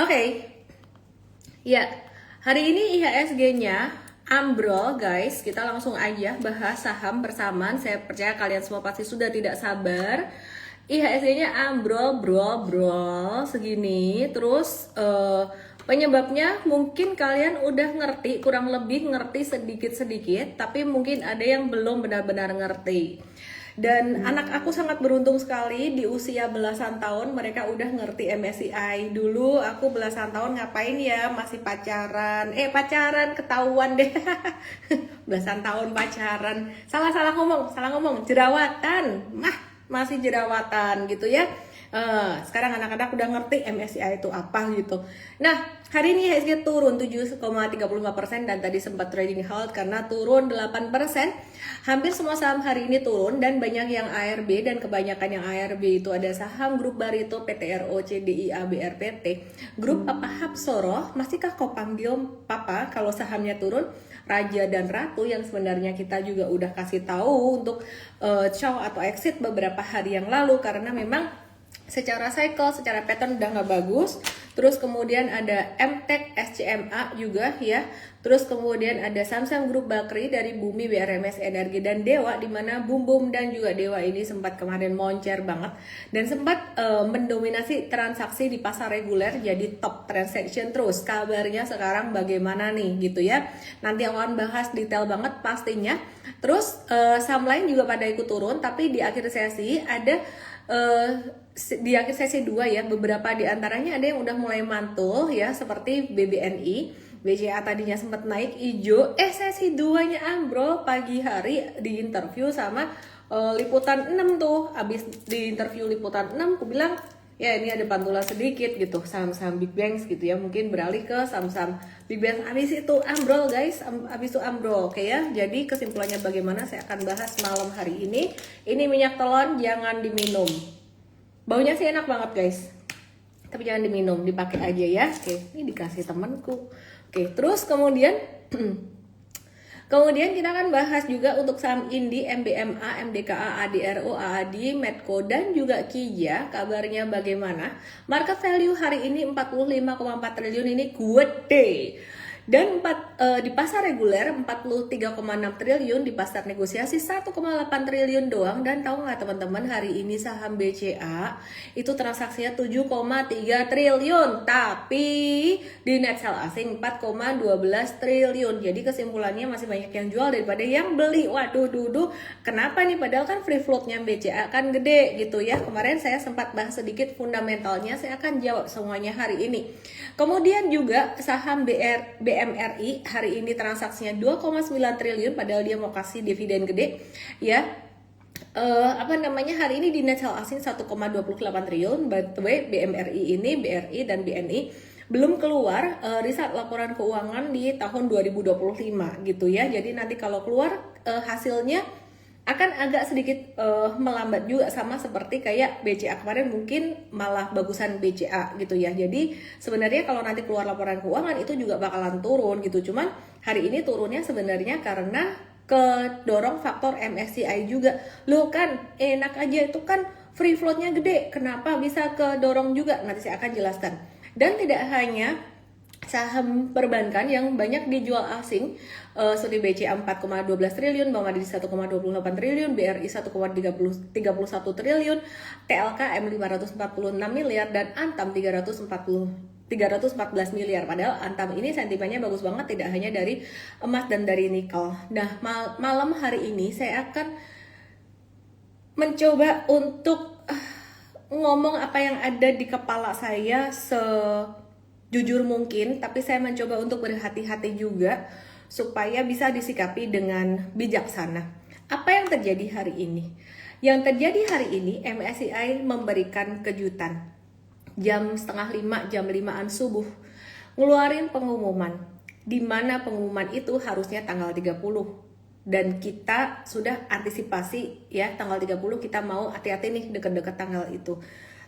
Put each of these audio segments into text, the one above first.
Oke, ya. Hari ini IHSG-nya ambrol, guys. Kita langsung aja bahas saham bersamaan. Saya percaya kalian semua pasti sudah tidak sabar. IHSG-nya ambrol, brol segini. Terus penyebabnya mungkin kalian udah ngerti, kurang lebih ngerti sedikit-sedikit, tapi mungkin ada yang belum benar-benar ngerti. Dan anak aku sangat beruntung sekali di usia belasan tahun mereka udah ngerti MSCI. Dulu aku belasan tahun ngapain ya, masih pacaran. Pacaran ketahuan deh. Belasan tahun pacaran. Salah ngomong, jerawatan. Masih jerawatan gitu ya. Sekarang anak-anak udah ngerti MSCI itu apa gitu. Nah, hari ini IHSG turun 7,35% dan tadi sempat trading halt karena turun 8%. Hampir semua saham hari ini turun dan banyak yang ARB, dan kebanyakan yang ARB itu ada saham grup Barito, PTRO, CDIA, BRPT. Grup Papa Hapsoro, masihkah kau panggil Papa kalau sahamnya turun? Raja dan Ratu yang sebenarnya kita juga udah kasih tahu untuk chow atau exit beberapa hari yang lalu karena memang secara cycle, secara pattern udah nggak bagus. Terus kemudian ada MTEK, SCMA juga ya. Terus kemudian ada Samsung Group Bakri dari Bumi, BRMS Energi dan Dewa, dimana Bum dan juga Dewa ini sempat kemarin moncer banget dan sempat mendominasi transaksi di pasar reguler, jadi top transaction terus. Kabarnya sekarang bagaimana nih gitu ya. Nanti akan bahas detail banget pastinya. Terus saham lain juga pada ikut turun, tapi di akhir sesi ada di akhir sesi 2 ya, beberapa di antaranya ada yang udah mulai mantul ya, seperti BBNI, BCA tadinya sempat naik hijau, sesi 2-nya ambrol pagi hari di interview sama Liputan 6 tuh. Habis di interview Liputan 6 aku bilang ya ini ada pantulan sedikit gitu, saham-saham big banks gitu ya, mungkin beralih ke saham-saham big banks. Habis itu ambrol guys, habis itu ambrol. Oke ya, jadi kesimpulannya bagaimana saya akan bahas malam hari ini. Ini minyak telon jangan diminum, baunya sih enak banget guys, tapi jangan diminum, dipakai aja ya. Oke, ini dikasih temanku. Oke, terus kemudian kita akan bahas juga untuk saham Indi, MBMA, MDKA, ADRO, AAD, Medco, dan juga Kija. Kabarnya bagaimana? Market value hari ini 45,4 triliun, ini gede. Dan di pasar reguler 43,6 triliun, di pasar negosiasi 1,8 triliun doang. Dan tahu nggak teman-teman, hari ini saham BCA itu transaksinya 7,3 triliun, tapi di net sell asing 4,12 triliun. Jadi kesimpulannya masih banyak yang jual daripada yang beli. Waduh, kenapa nih? Padahal kan free floatnya BCA kan gede gitu ya. Kemarin saya sempat bahas sedikit fundamentalnya, saya akan jawab semuanya hari ini. Kemudian juga saham BMRI hari ini transaksinya 2,9 triliun, padahal dia mau kasih dividen gede ya. Hari ini di net sell asing 1,28 triliun. By the way, BMRI ini, BRI dan BNI belum keluar riset laporan keuangan di tahun 2025 gitu ya. Jadi nanti kalau keluar hasilnya akan agak sedikit melambat juga, sama seperti kayak BCA kemarin, mungkin malah bagusan BCA gitu ya. Jadi sebenarnya kalau nanti keluar laporan keuangan itu juga bakalan turun gitu. Cuman hari ini turunnya sebenarnya karena kedorong faktor MSCI juga. Loh kan enak aja, itu kan free floatnya gede, kenapa bisa kedorong juga? Nanti saya akan jelaskan. Dan tidak hanya saham perbankan yang banyak dijual asing, seperti BCA 4,12 triliun, Bank Mandiri 1,28 triliun, BRI 1,31 triliun, TLKM 546 miliar, dan Antam 314 miliar. Padahal Antam ini sentimennya bagus banget, tidak hanya dari emas dan dari nikel. Nah, malam hari ini saya akan mencoba untuk ngomong apa yang ada di kepala saya jujur mungkin, tapi saya mencoba untuk berhati-hati juga supaya bisa disikapi dengan bijaksana. Apa yang terjadi hari ini? Yang terjadi hari ini, MSCI memberikan kejutan. Jam 4:30, jam 5-an subuh, ngeluarin pengumuman, di mana pengumuman itu harusnya tanggal 30. Dan kita sudah antisipasi ya, tanggal 30 kita mau hati-hati nih deket-deket tanggal itu.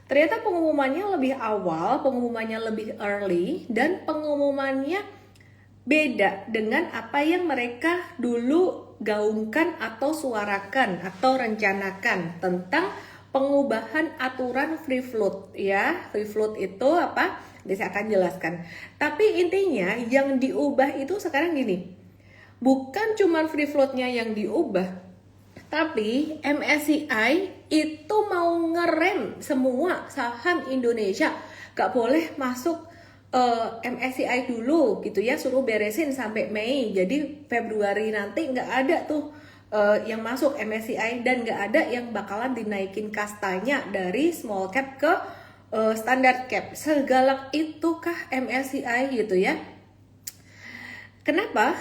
Ternyata pengumumannya lebih awal, pengumumannya lebih early, dan pengumumannya beda dengan apa yang mereka dulu gaungkan atau suarakan atau rencanakan tentang pengubahan aturan free float ya. Free float itu apa? Saya akan jelaskan. Tapi intinya yang diubah itu sekarang gini, bukan cuma free floatnya yang diubah, tapi MSCI itu mau ngerem semua saham Indonesia, gak boleh masuk MSCI dulu gitu ya, suruh beresin sampai Mei. Jadi Februari nanti nggak ada tuh yang masuk MSCI, dan nggak ada yang bakalan dinaikin kastanya dari small cap ke standard cap. Segalak itukah MSCI gitu ya? Kenapa?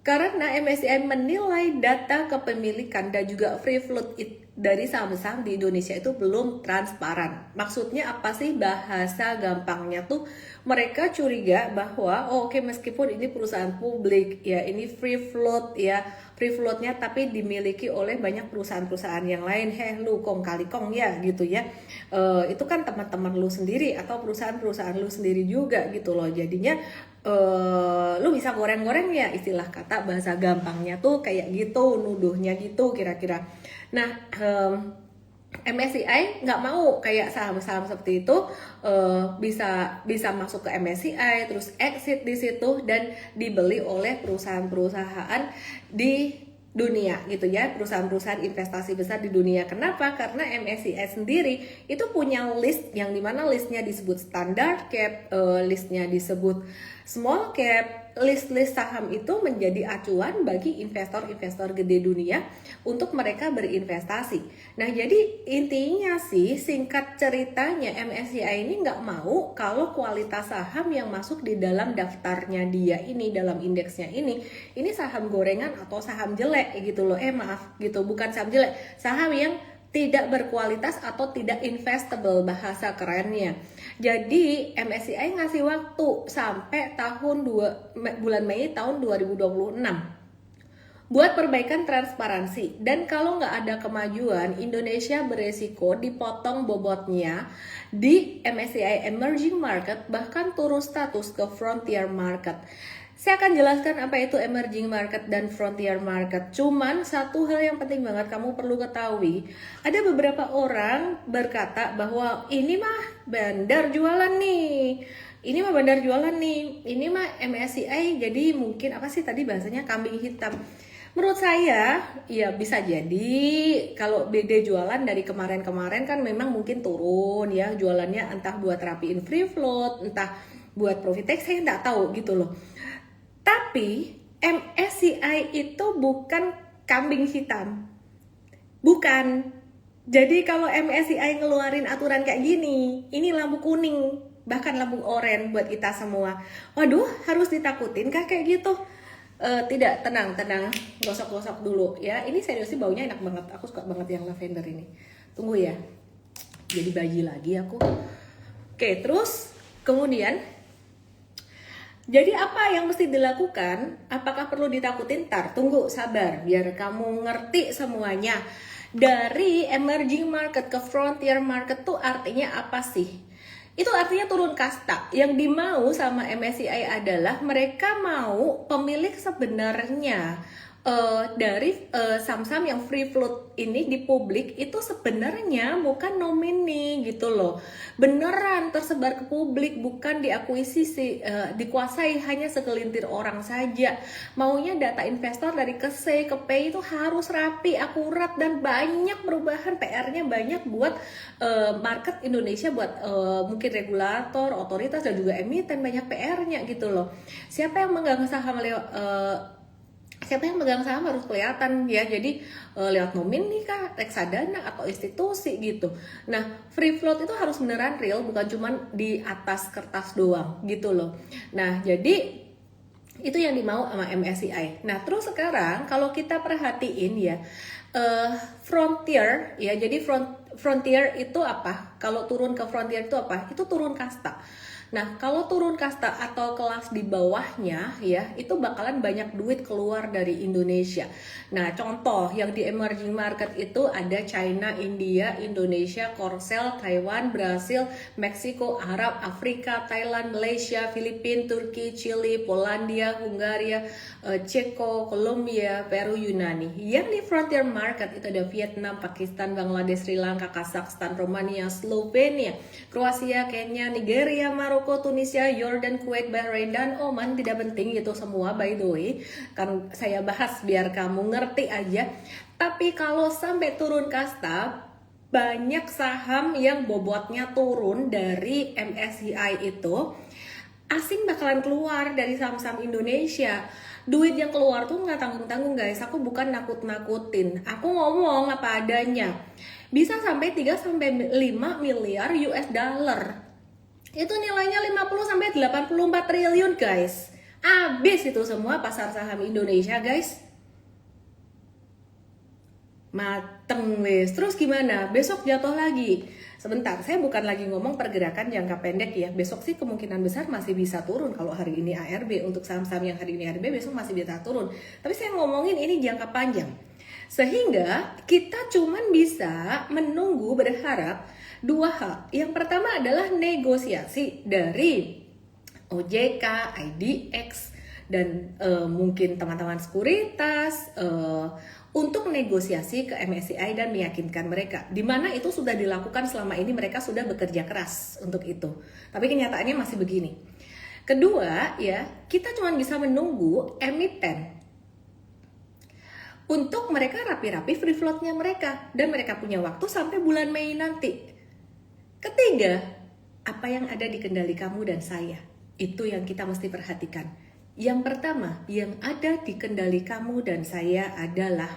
Karena MSCI menilai data kepemilikan dan juga free float dari saham-saham di Indonesia itu belum transparan. Maksudnya apa sih? Bahasa gampangnya tuh mereka curiga bahwa oke, meskipun ini perusahaan publik ya, ini free float ya, free floatnya tapi dimiliki oleh banyak perusahaan-perusahaan yang lain. Lu kong kali kong ya gitu ya. Itu kan teman-teman lu sendiri atau perusahaan-perusahaan lu sendiri juga gitu loh. Jadinya lu bisa goreng-goreng ya, istilah kata bahasa gampangnya tuh kayak gitu, nuduhnya gitu kira-kira. Nah, MSCI nggak mau kayak saham-saham seperti itu bisa masuk ke MSCI terus exit di situ dan dibeli oleh perusahaan-perusahaan di dunia gitu ya, perusahaan-perusahaan investasi besar di dunia. Kenapa? Karena MSCI sendiri itu punya list yang dimana listnya disebut standard cap, listnya disebut small cap. List-list saham itu menjadi acuan bagi investor-investor gede dunia untuk mereka berinvestasi. Nah, jadi intinya sih, singkat ceritanya, MSCI ini nggak mau kalau kualitas saham yang masuk di dalam daftarnya dia ini, dalam indeksnya ini saham gorengan atau saham jelek gitu loh. Maaf gitu, bukan saham jelek, saham yang tidak berkualitas atau tidak investable bahasa kerennya. Jadi MSCI ngasih waktu sampai bulan Mei tahun 2026 buat perbaikan transparansi, dan kalau nggak ada kemajuan, Indonesia beresiko dipotong bobotnya di MSCI Emerging Market, bahkan turun status ke Frontier Market. Saya akan jelaskan apa itu emerging market dan frontier market. Cuman satu hal yang penting banget kamu perlu ketahui. Ada beberapa orang berkata bahwa ini mah bandar jualan nih. Ini mah bandar jualan nih. Ini mah MSCI jadi mungkin apa sih tadi bahasanya, kambing hitam. Menurut saya ya bisa jadi kalau BD jualan dari kemarin-kemarin kan memang mungkin turun ya jualannya, entah buat rapiin free float, entah buat profit take, saya nggak tahu gitu loh. Tapi MSCI itu bukan kambing hitam, bukan. Jadi kalau MSCI ngeluarin aturan kayak gini, ini lampu kuning, bahkan lampu oranye buat kita semua. Waduh, harus ditakutin kah kayak gitu? Tidak, tenang, gosok-gosok dulu ya. Ini seriusnya baunya enak banget, aku suka banget yang lavender ini. Tunggu ya, jadi bayi lagi aku. Oke, terus kemudian jadi apa yang mesti dilakukan? Apakah perlu ditakutin? Tunggu, sabar, biar kamu ngerti semuanya. Dari emerging market ke frontier market tuh artinya apa sih? Itu artinya turun kasta. Yang dimau sama MSCI adalah mereka mau pemilik sebenarnya dari saham-saham yang free float ini di publik itu sebenarnya bukan nomini gitu loh, beneran tersebar ke publik, bukan diakuisisi, dikuasai hanya segelintir orang saja. Maunya data investor dari ke C ke P itu harus rapi, akurat, dan banyak perubahan. PR-nya banyak buat market Indonesia, buat mungkin regulator, otoritas, dan juga emiten, banyak PR-nya gitu loh. Siapa yang megang saham harus kelihatan ya, jadi lewat nomini kah, reksadana atau institusi gitu. Nah, free float itu harus beneran real, bukan cuma di atas kertas doang gitu loh. Nah, jadi itu yang dimau sama MSCI. Nah, terus sekarang kalau kita perhatiin ya, frontier ya, jadi frontier itu apa? Kalau turun ke frontier itu apa? Itu turun kasta. Nah, kalau turun kasta atau kelas di bawahnya ya, itu bakalan banyak duit keluar dari Indonesia. Nah, contoh yang di emerging market itu ada China, India, Indonesia, Korsel, Taiwan, Brasil, Meksiko, Arab, Afrika, Thailand, Malaysia, Filipina, Turki, Chili, Polandia, Hungaria, Ceko, Kolombia, Peru, Yunani. Yang di frontier market itu ada Vietnam, Pakistan, Bangladesh, Sri Lanka, Kazakhstan, Romania, Slovenia, Kroasia, Kenya, Nigeria, Maroko, Tunisia, Jordan, Kuwait, Bahrain, dan Oman. Tidak penting itu semua by the way, kan saya bahas biar kamu ngerti aja. Tapi kalau sampai turun kasta, banyak saham yang bobotnya turun dari MSCI itu, asing bakalan keluar dari saham-saham Indonesia. Duit yang keluar tuh nggak tanggung-tanggung guys. Aku bukan nakut-nakutin, aku ngomong apa adanya. Bisa sampai 3-5 miliar US dollar. Itu nilainya 50 sampai 84 triliun guys. Abis itu semua pasar saham Indonesia guys. Mateng wes. Terus gimana? Besok jatuh lagi. Sebentar, saya bukan lagi ngomong pergerakan jangka pendek ya. Besok sih kemungkinan besar masih bisa turun. Kalau hari ini ARB, untuk saham-saham yang hari ini ARB besok masih bisa turun. Tapi saya ngomongin ini jangka panjang. Sehingga kita cuman bisa menunggu, berharap dua hal. Yang pertama adalah negosiasi dari OJK, IDX, dan mungkin teman-teman sekuritas untuk negosiasi ke MSCI dan meyakinkan mereka, di mana itu sudah dilakukan selama ini, mereka sudah bekerja keras untuk itu. Tapi kenyataannya masih begini. Kedua ya, kita cuma bisa menunggu emiten untuk mereka rapi-rapi free floatnya mereka, dan mereka punya waktu sampai bulan Mei nanti. Ketiga, apa yang ada di kendali kamu dan saya, itu yang kita mesti perhatikan. Yang pertama, yang ada di kendali kamu dan saya adalah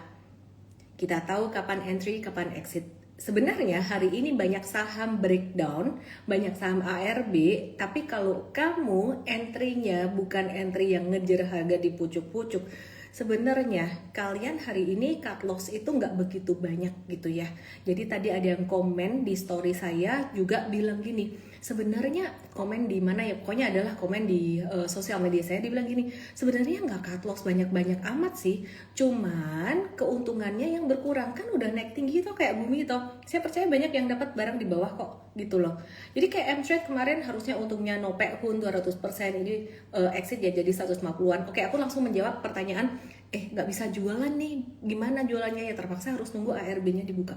kita tahu kapan entry, kapan exit. Sebenarnya hari ini banyak saham breakdown, banyak saham ARB, tapi kalau kamu entry-nya bukan entry yang ngejar harga di pucuk-pucuk, sebenarnya kalian hari ini cut loss itu nggak begitu banyak gitu ya. Jadi tadi ada yang komen di story saya juga bilang gini, sebenarnya komen di mana ya, pokoknya adalah komen di sosial media saya, dibilang gini, sebenarnya nggak cut loss banyak-banyak amat sih, cuman keuntungannya yang berkurang, kan udah naik tinggi tuh kayak bumi tuh. Saya percaya banyak yang dapat barang di bawah kok gitu loh. Jadi kayak M-Trade kemarin harusnya untungnya nopek pun 200%, ini exit ya jadi 150-an. Oke, aku langsung menjawab pertanyaan, nggak bisa jualan nih, gimana jualannya? Ya terpaksa harus nunggu ARB-nya dibuka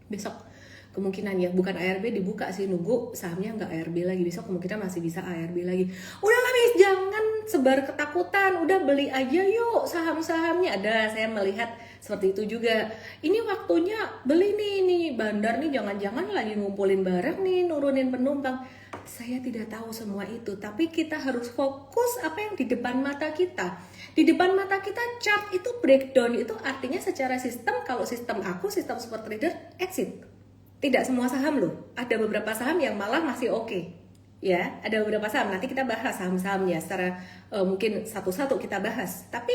besok. Kemungkinan ya, bukan ARB dibuka sih, nunggu sahamnya nggak ARB lagi, besok kemungkinan masih bisa ARB lagi. Udahlah Miss, jangan sebar ketakutan, udah beli aja yuk saham-sahamnya. Ada, saya melihat seperti itu juga. Ini waktunya beli nih bandar nih, jangan-jangan lagi ngumpulin barang nih, nurunin penumpang. Saya tidak tahu semua itu, tapi kita harus fokus apa yang di depan mata kita. Di depan mata kita chart itu breakdown, itu artinya secara sistem, kalau sistem aku, sistem super trader, exit. Tidak semua saham loh, ada beberapa saham yang malah masih oke. Ya, ada beberapa saham, nanti kita bahas saham-sahamnya secara mungkin satu-satu kita bahas. Tapi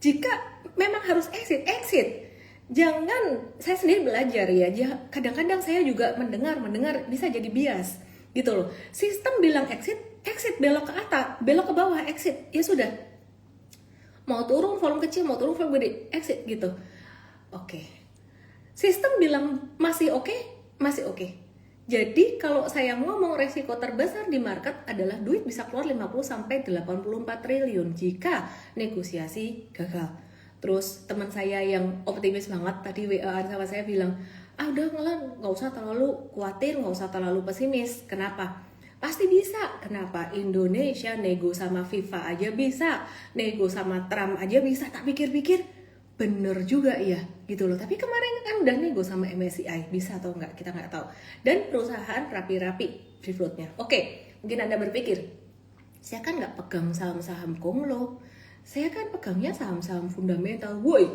jika memang harus exit. Jangan, saya sendiri belajar ya, kadang-kadang saya juga mendengar bisa jadi bias gitu loh. Sistem bilang exit, belok ke atas, belok ke bawah, exit. Ya sudah, mau turun volume kecil, mau turun volume gede, exit gitu. Oke. Sistem bilang masih oke. Jadi kalau saya ngomong resiko terbesar di market adalah duit bisa keluar 50 sampai 84 triliun jika negosiasi gagal. Terus teman saya yang optimis banget tadi WA-an sama saya bilang, udah nggak usah terlalu khawatir, nggak usah terlalu pesimis. Kenapa? Pasti bisa. Kenapa? Indonesia nego sama FIFA aja bisa, nego sama Trump aja bisa. Tak pikir-pikir, bener juga ya gitu loh. Tapi kemarin kan udah nego sama MSCI, bisa atau enggak kita nggak tahu. Dan perusahaan rapi-rapi free floatnya. Oke, mungkin Anda berpikir, saya kan nggak pegang saham-saham konglo, saya kan pegangnya saham-saham fundamental. Woi,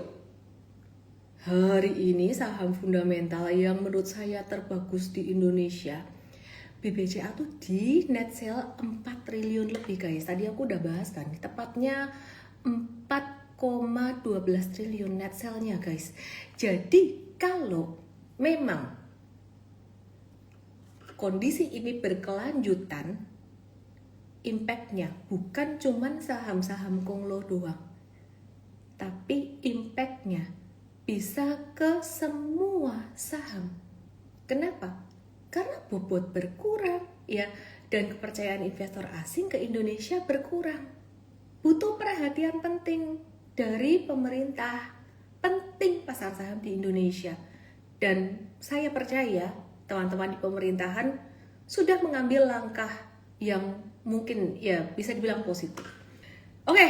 hari ini saham fundamental yang menurut saya terbagus di Indonesia, BBCA tuh di net sale 4 triliun lebih guys. Tadi aku udah bahas kan, tepatnya 4,12 triliun net sale-nya guys. Jadi kalau memang kondisi ini berkelanjutan, impact-nya bukan cuman saham-saham Konglo doang, tapi impact-nya bisa ke semua saham. Kenapa? Karena bobot berkurang, ya, dan kepercayaan investor asing ke Indonesia berkurang. Butuh perhatian penting dari pemerintah, penting pasar saham di Indonesia. Dan saya percaya teman-teman di pemerintahan sudah mengambil langkah yang mungkin ya bisa dibilang positif. Oke,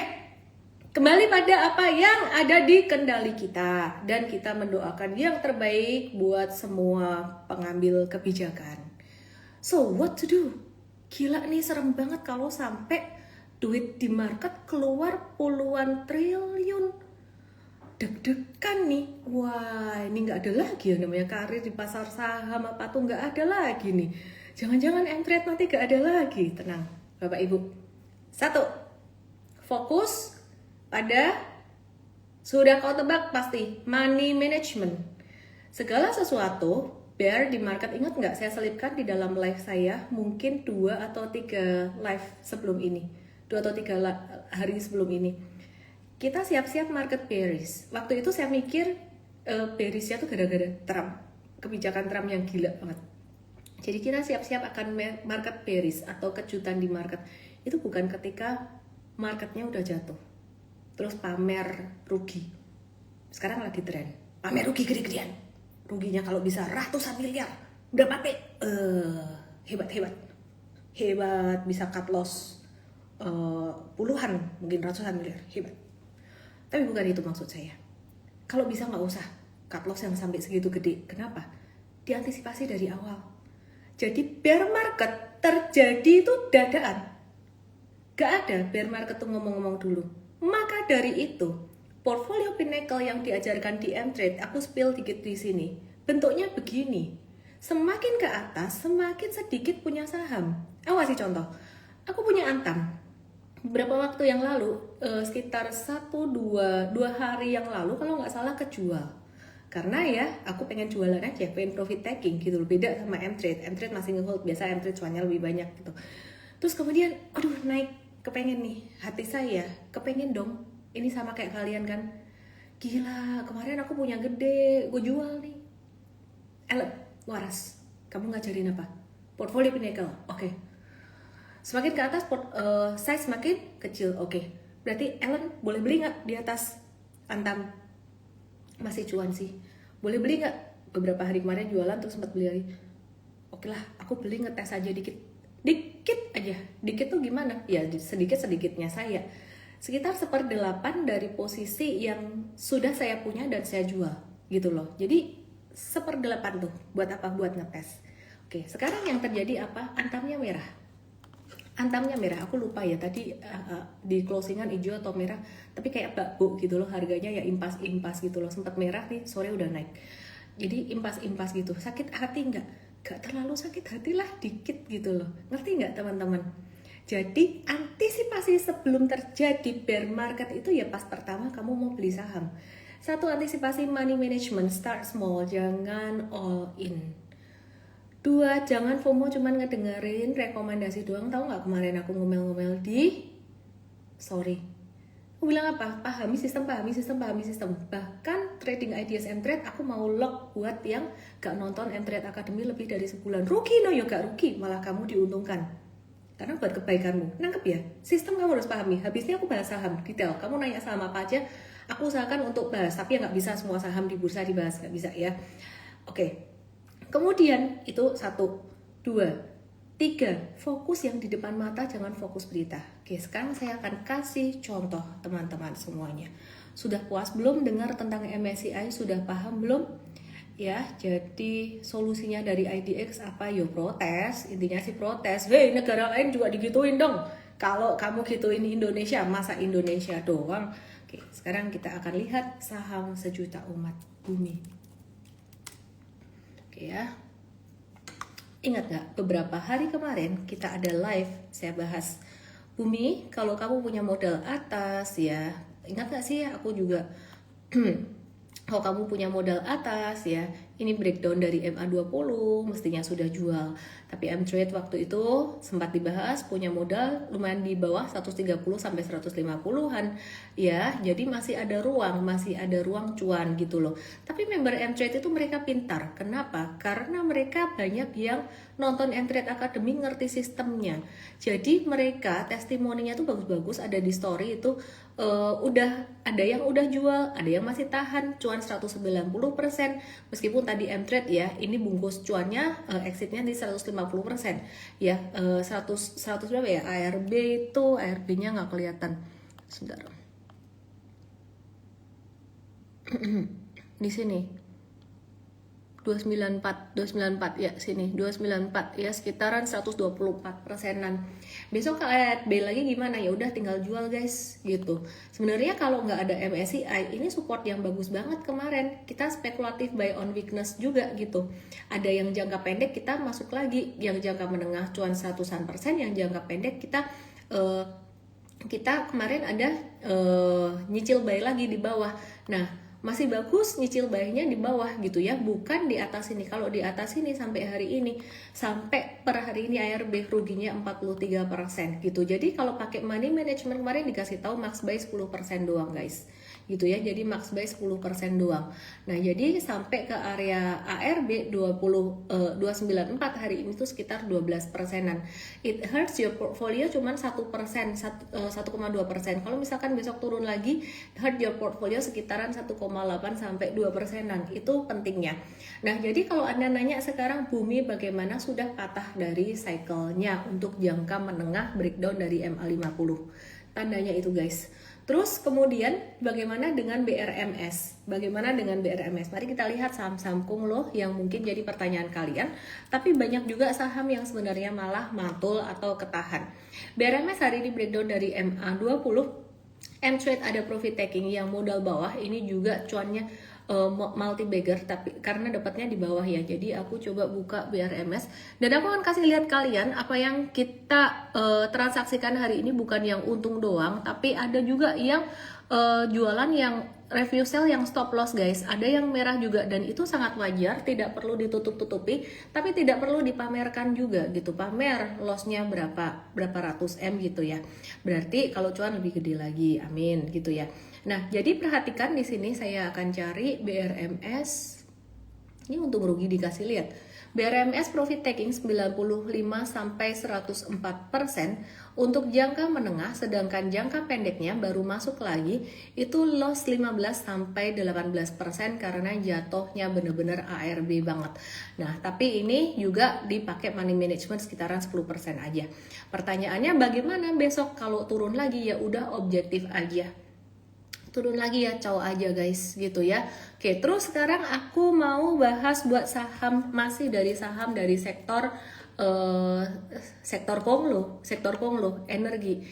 kembali pada apa yang ada di kendali kita, dan kita mendoakan yang terbaik buat semua pengambil kebijakan. So what to do? Gila nih, serem banget kalau sampai duit di market keluar puluhan triliun. Deg-degan nih. Wah, ini nggak ada lagi yang namanya karir di pasar saham apa tuh, nggak ada lagi nih. Jangan-jangan M-Trade nanti nggak ada lagi. Tenang, Bapak Ibu. 1. Fokus pada, sudah kau tebak pasti, money management. Segala sesuatu bear di market, ingat nggak saya selipkan di dalam live saya mungkin 2 atau 3 live sebelum ini, 2 atau 3 hari sebelum ini, kita siap-siap market bearish. Waktu itu saya mikir bearishnya tuh gara-gara Trump, kebijakan Trump yang gila banget. Jadi kita siap-siap akan market bearish atau kejutan di market. Itu bukan ketika marketnya udah jatuh terus pamer rugi. Sekarang lagi tren pamer rugi gede-gedean, ruginya kalau bisa ratusan miliar. Berapa P? Hebat, bisa cut loss puluhan, mungkin ratusan miliar, hebat. Tapi bukan itu maksud saya. Kalau bisa nggak usah cut loss yang sampai segitu gede. Kenapa? Diantisipasi dari awal. Jadi bear market terjadi itu dadaan. Gak ada bear market tuh ngomong-ngomong dulu. Maka dari itu, portfolio Pinnacle yang diajarkan di M-Trade, aku spill dikit di sini. Bentuknya begini. Semakin ke atas, semakin sedikit punya saham. Aku kasih contoh. Aku punya Antam. Beberapa waktu yang lalu, sekitar 1-2 hari yang lalu, kalau nggak salah kejual. Karena ya, aku pengen jualan aja, pengen profit taking gitu loh. Beda sama M-Trade. M-Trade masih nge-hold, biasa M-Trade cuannya lebih banyak gitu. Terus kemudian, aduh naik. Kepengen nih, hati saya kepengen dong, ini sama kayak kalian kan. Gila, kemarin aku punya gede, gue jual nih. Ellen, waras, kamu ngajarin apa? Portfolio Pinnacle, oke. Semakin ke atas, size semakin kecil, oke. Berarti Ellen boleh beli nggak di atas Antam? Masih cuan sih. Boleh beli nggak? Beberapa hari kemarin jualan terus sempat beli lagi. Oke lah, aku beli ngetes aja dikit aja. Dikit tuh gimana? Ya sedikit-sedikitnya saya. Sekitar 1/8 dari posisi yang sudah saya punya dan saya jual gitu loh. Jadi 1/8 tuh buat apa? Buat ngetes. Oke, sekarang yang terjadi apa? Antamnya merah. Aku lupa ya tadi di closingan hijau atau merah, tapi kayak bakbo gitu loh, harganya ya impas gitu loh. Sempat merah nih, sore udah naik. Jadi impas gitu. Sakit hati nggak? Gak terlalu sakit hati lah, dikit gitu loh. Ngerti nggak teman-teman? Jadi antisipasi sebelum terjadi bear market itu ya pas pertama kamu mau beli saham. 1, antisipasi money management, start small, jangan all in. 2, jangan FOMO cuman ngedengerin rekomendasi doang. Tahu nggak kemarin aku ngomel-ngomel di sorry. Aku bilang apa? Pahami sistem. Bahkan trading ideas M-Trade aku mau lock buat yang gak nonton M-Trade Academy lebih dari sebulan. Rugi no, ya gak rugi, malah kamu diuntungkan. Karena buat kebaikanmu. Nangkep ya? Sistem kamu harus pahami. Habisnya aku bahas saham detail. Kamu nanya saham apa aja, aku usahakan untuk bahas. Tapi ya gak bisa semua saham di bursa dibahas, gak bisa ya. Oke. Kemudian itu 1, 2, 3, fokus yang di depan mata, jangan fokus berita. Oke, sekarang saya akan kasih contoh teman-teman semuanya. Sudah puas belum dengar tentang MSCI? Sudah paham belum? Ya, jadi solusinya dari IDX apa? Yo protes, intinya sih protes. Hei, negara lain juga digituin dong. Kalau kamu gituin Indonesia, masa Indonesia doang? Oke, sekarang kita akan lihat saham sejuta umat bumi. Oke ya. Ingat gak, beberapa hari kemarin kita ada live, saya bahas bumi, kalau kamu punya modal atas ya, ingat gak sih aku juga kalau kamu punya modal atas ya, Ini breakdown dari MA20, mestinya sudah jual. Tapi M-Trade waktu itu sempat dibahas, punya modal lumayan di bawah 130 sampai 150-an. Ya, jadi masih ada ruang cuan gitu loh. Tapi member M-Trade itu mereka pintar. Kenapa? Karena mereka banyak yang nonton M-Trade Academy, ngerti sistemnya. Jadi mereka testimoninya tuh bagus-bagus, ada di story itu udah ada yang udah jual, ada yang masih tahan, cuan 190%. Meskipun tadi M-Trade ya, ini bungkus cuannya exitnya di 150% ya. 100 berapa ya? ARB-nya nggak kelihatan. Sebentar. Di sini 294 ya, sini 294 ya, sekitaran 124%-an. Besok ke ARB lagi gimana? Ya udah tinggal jual guys gitu. Sebenarnya kalau nggak ada MSCI ini support yang bagus banget kemarin. Kita spekulatif buy on weakness juga gitu. Ada yang jangka pendek kita masuk lagi, yang jangka menengah cuan 100%, yang jangka pendek kita kemarin ada nyicil buy lagi di bawah. Nah, masih bagus nyicil buy-nya di bawah gitu ya, bukan di atas ini. Kalau di atas ini sampai hari ini, sampai per hari ini ARB ruginya 43% gitu. Jadi kalau pakai money management kemarin dikasih tahu max buy 10% doang guys. Gitu ya. Jadi max buy 10% doang. Nah, jadi sampai ke area ARB 294 hari ini tuh sekitar 12%-an. It hurts your portfolio cuman 1%, 1,2%. Kalau misalkan besok turun lagi, hurt your portfolio sekitaran 1,8 sampai 2%-an. Itu pentingnya. Nah, jadi kalau Anda nanya sekarang Bumi bagaimana, sudah patah dari cycle-nya untuk jangka menengah breakdown dari MA50. Tandanya itu guys. Terus kemudian bagaimana dengan BRMS? Bagaimana dengan BRMS? Mari kita lihat saham-saham Kunglo yang mungkin jadi pertanyaan kalian. Tapi banyak juga saham yang sebenarnya malah mantul atau ketahan. BRMS hari ini breakdown dari MA20. M-Trade ada profit taking yang modal bawah. Ini juga cuannya multi bagger, tapi karena dapatnya di bawah ya, jadi aku coba buka BRMS dan aku akan kasih lihat kalian apa yang kita transaksikan hari ini. Bukan yang untung doang, tapi ada juga yang jualan yang review sell yang stop loss guys. Ada yang merah juga dan itu sangat wajar, tidak perlu ditutup-tutupi, tapi tidak perlu dipamerkan juga gitu. Pamer lossnya berapa ratus M gitu ya, berarti kalau cuan lebih gede lagi, amin gitu ya. Nah, jadi perhatikan di sini saya akan cari BRMS. Ini untung rugi dikasih lihat. BRMS profit taking 95 sampai 104% untuk jangka menengah, sedangkan jangka pendeknya baru masuk lagi itu loss 15 sampai 18% karena jatuhnya bener-bener ARB banget. Nah, tapi ini juga dipakai money management sekitaran 10% aja. Pertanyaannya bagaimana besok kalau turun lagi? Ya udah objektif aja. Turun lagi ya, caw aja guys gitu ya. Oke, terus sekarang aku mau bahas buat saham, masih dari saham dari sektor sektor Konglo, energi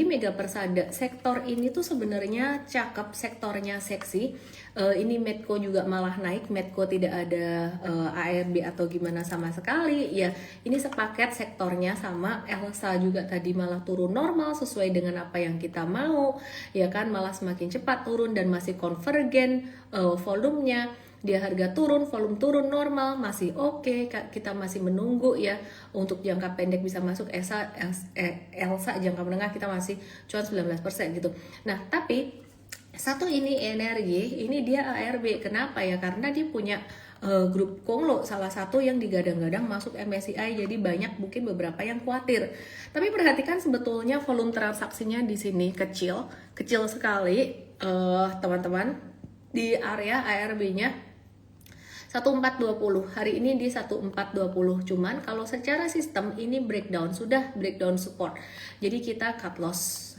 Mega Persada. Sektor ini tuh sebenarnya cakep, sektornya seksi. Ini Medco juga malah naik. Medco tidak ada ARB atau gimana sama sekali ya. Ini sepaket sektornya sama Elsa juga tadi malah turun normal sesuai dengan apa yang kita mau ya kan, malah semakin cepat turun dan masih konvergen volumenya. Dia harga turun, volume turun normal, masih oke. Kita masih menunggu ya untuk jangka pendek bisa masuk. Elsa jangka menengah kita masih cuan 19% gitu. Nah, tapi satu ini energi, ini dia ARB. Kenapa ya? Karena dia punya grup Konglo, salah satu yang digadang-gadang masuk MSCI. Jadi banyak mungkin beberapa yang khawatir. Tapi perhatikan sebetulnya volume transaksinya di sini kecil sekali teman-teman. Di area ARB-nya 1420, hari ini di 1420. Cuman kalau secara sistem ini sudah breakdown support. Jadi kita cut loss.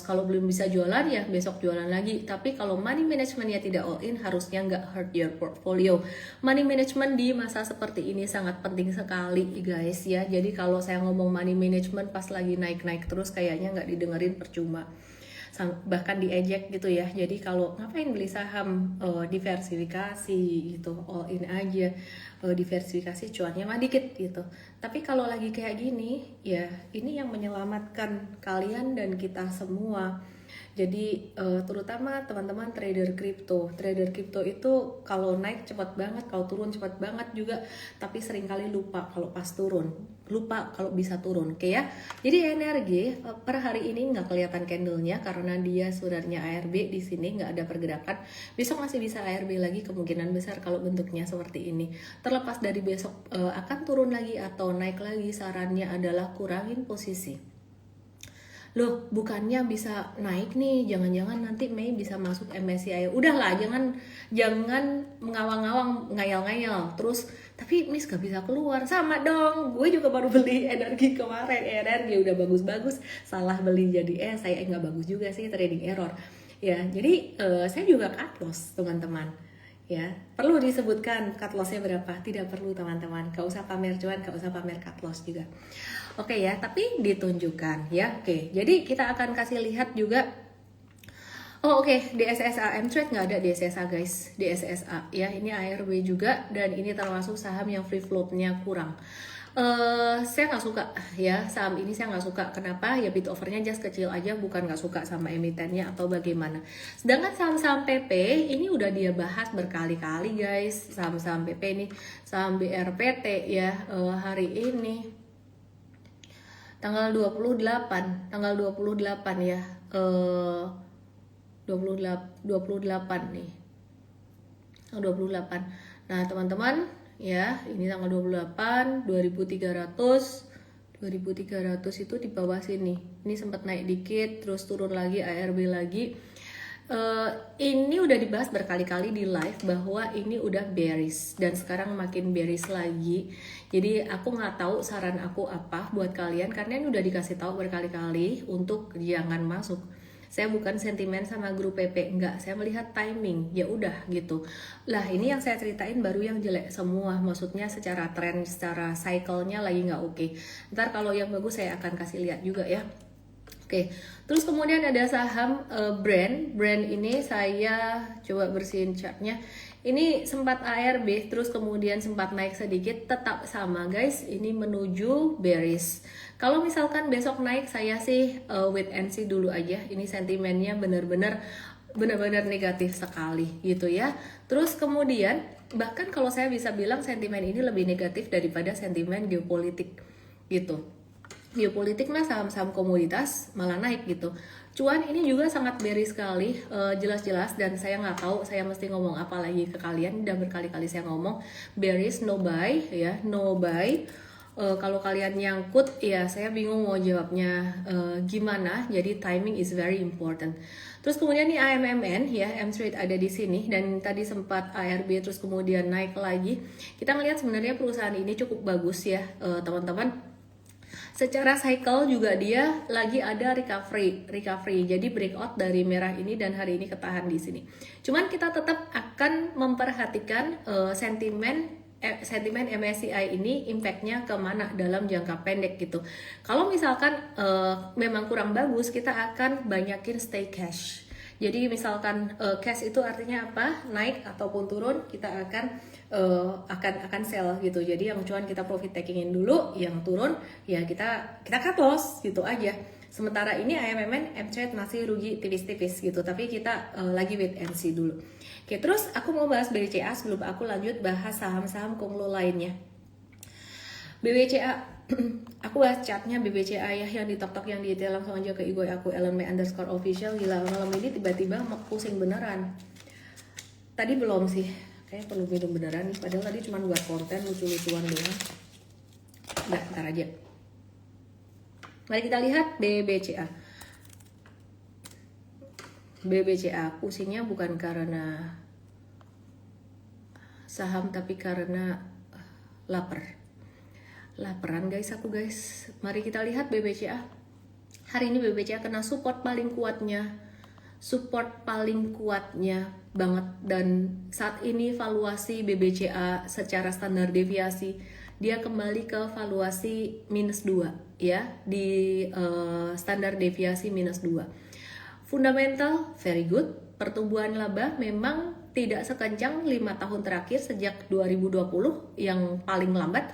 Kalau belum bisa jualan ya besok jualan lagi. Tapi kalau money managementnya tidak all in, harusnya nggak hurt your portfolio. Money management di masa seperti ini sangat penting sekali guys ya. Jadi kalau saya ngomong money management pas lagi naik-naik terus, kayaknya nggak didengerin, percuma, bahkan diejek gitu ya. Jadi kalau ngapain beli saham, diversifikasi gitu, all in aja, diversifikasi cuannya mah dikit gitu. Tapi kalau lagi kayak gini ya, ini yang menyelamatkan kalian dan kita semua. Jadi terutama teman-teman trader kripto itu kalau naik cepat banget, kalau turun cepat banget juga, tapi seringkali lupa kalau pas turun, lupa kalau bisa turun, oke ya. Jadi energi per hari ini nggak kelihatan candlenya karena dia sebenarnya ARB di sini nggak ada pergerakan. Besok masih bisa ARB lagi kemungkinan besar kalau bentuknya seperti ini. Terlepas dari besok akan turun lagi atau naik lagi, sarannya adalah kurangin posisi. Loh, bukannya bisa naik nih, jangan-jangan nanti Mei bisa masuk MSCI. Udahlah, jangan mengawang-awang, ngayal-ngayal. Terus, tapi Miss gak bisa keluar. Sama dong, gue juga baru beli energi kemarin. Energi udah bagus-bagus, salah beli jadi saya nggak bagus juga sih, trading error. Ya, jadi saya juga cut loss, teman-teman. Ya, perlu disebutkan cut lossnya berapa? Tidak perlu, teman-teman. Gak usah pamer cuan, gak usah pamer cut loss juga. Oke ya, tapi ditunjukkan ya. Oke, jadi kita akan kasih lihat juga. Oh oke, DSSA M-Trade nggak ada DSSA guys, DSSA ya. Ini ARB juga dan ini termasuk saham yang free floatnya kurang. Saya nggak suka ya saham ini, saya nggak suka. Kenapa? Ya bid overnya just kecil aja, bukan nggak suka sama emitennya atau bagaimana. Sedangkan saham-saham PP ini udah dia bahas berkali-kali guys. Saham-saham PP ini, saham BRPT ya hari ini tanggal 28 ya 28 nih 28. Nah teman-teman ya, ini tanggal 28 2300 itu di bawah sini. Ini sempat naik dikit terus turun lagi, ARB lagi. Ini udah dibahas berkali-kali di live bahwa ini udah bearish dan sekarang makin bearish lagi. Jadi aku nggak tahu saran aku apa buat kalian, karena ini udah dikasih tahu berkali-kali untuk jangan masuk. Saya bukan sentimen sama grup PP, enggak, saya melihat timing, ya udah gitu. Lah ini yang saya ceritain baru yang jelek semua, maksudnya secara tren, secara cycle-nya lagi nggak oke. Ntar kalau yang bagus saya akan kasih lihat juga ya. Oke, terus kemudian ada saham brand ini saya coba bersihin chartnya. Ini sempat ARB, terus kemudian sempat naik sedikit, tetap sama guys. Ini menuju bearish. Kalau misalkan besok naik, saya sih wait and see dulu aja. Ini sentimennya benar-benar negatif sekali gitu ya. Terus kemudian bahkan kalau saya bisa bilang sentimen ini lebih negatif daripada sentimen geopolitik gitu. Geopolitik mah saham-saham komoditas malah naik gitu. Cuan ini juga sangat bearish sekali, jelas-jelas, dan saya nggak tahu saya mesti ngomong apa lagi ke kalian. Udah berkali-kali saya ngomong bearish, no buy ya, no buy. Kalau kalian nyangkut ya saya bingung mau jawabnya gimana. Jadi timing is very important. Terus kemudian nih AMMN ya, M-Trade ada di sini dan tadi sempat ARB terus kemudian naik lagi. Kita ngelihat sebenarnya perusahaan ini cukup bagus ya teman-teman. Secara cycle juga dia lagi ada recovery. Jadi breakout dari merah ini dan hari ini ketahan di sini. Cuman kita tetap akan memperhatikan sentimen MSCI ini impactnya kemana dalam jangka pendek gitu. Kalau misalkan memang kurang bagus, kita akan banyakin stay cash. Jadi misalkan cash itu artinya apa? Naik ataupun turun, kita akan sell gitu. Jadi yang cuan kita profit takingin dulu, yang turun ya kita cut loss gitu aja. Sementara ini AMMN, M-Trade masih rugi tipis-tipis gitu, tapi kita lagi wait and see dulu. Oke, terus aku mau bahas BBCA sebelum aku lanjut bahas saham-saham konglo lainnya. BBCA, aku bahas chartnya BBCA ya, yang di TokTok yang detail. Langsung aja ke IG aku @ellenmei_official. Gila, malam ini tiba-tiba pusing beneran. Tadi belum sih, kayak perlu minum beneran nih. Padahal tadi cuma buat konten lucu-lucuan doang. Udah, ntar aja. Mari kita lihat BBCA. BBCA pusingnya bukan karena saham tapi karena laparan guys aku guys. Mari kita lihat BBCA. Hari ini BBCA kena support paling kuatnya banget, dan saat ini valuasi BBCA secara standar deviasi dia kembali ke valuasi -2 ya, di standar deviasi -2. Fundamental very good, pertumbuhan laba memang tidak sekencang 5 tahun terakhir sejak 2020 yang paling lambat.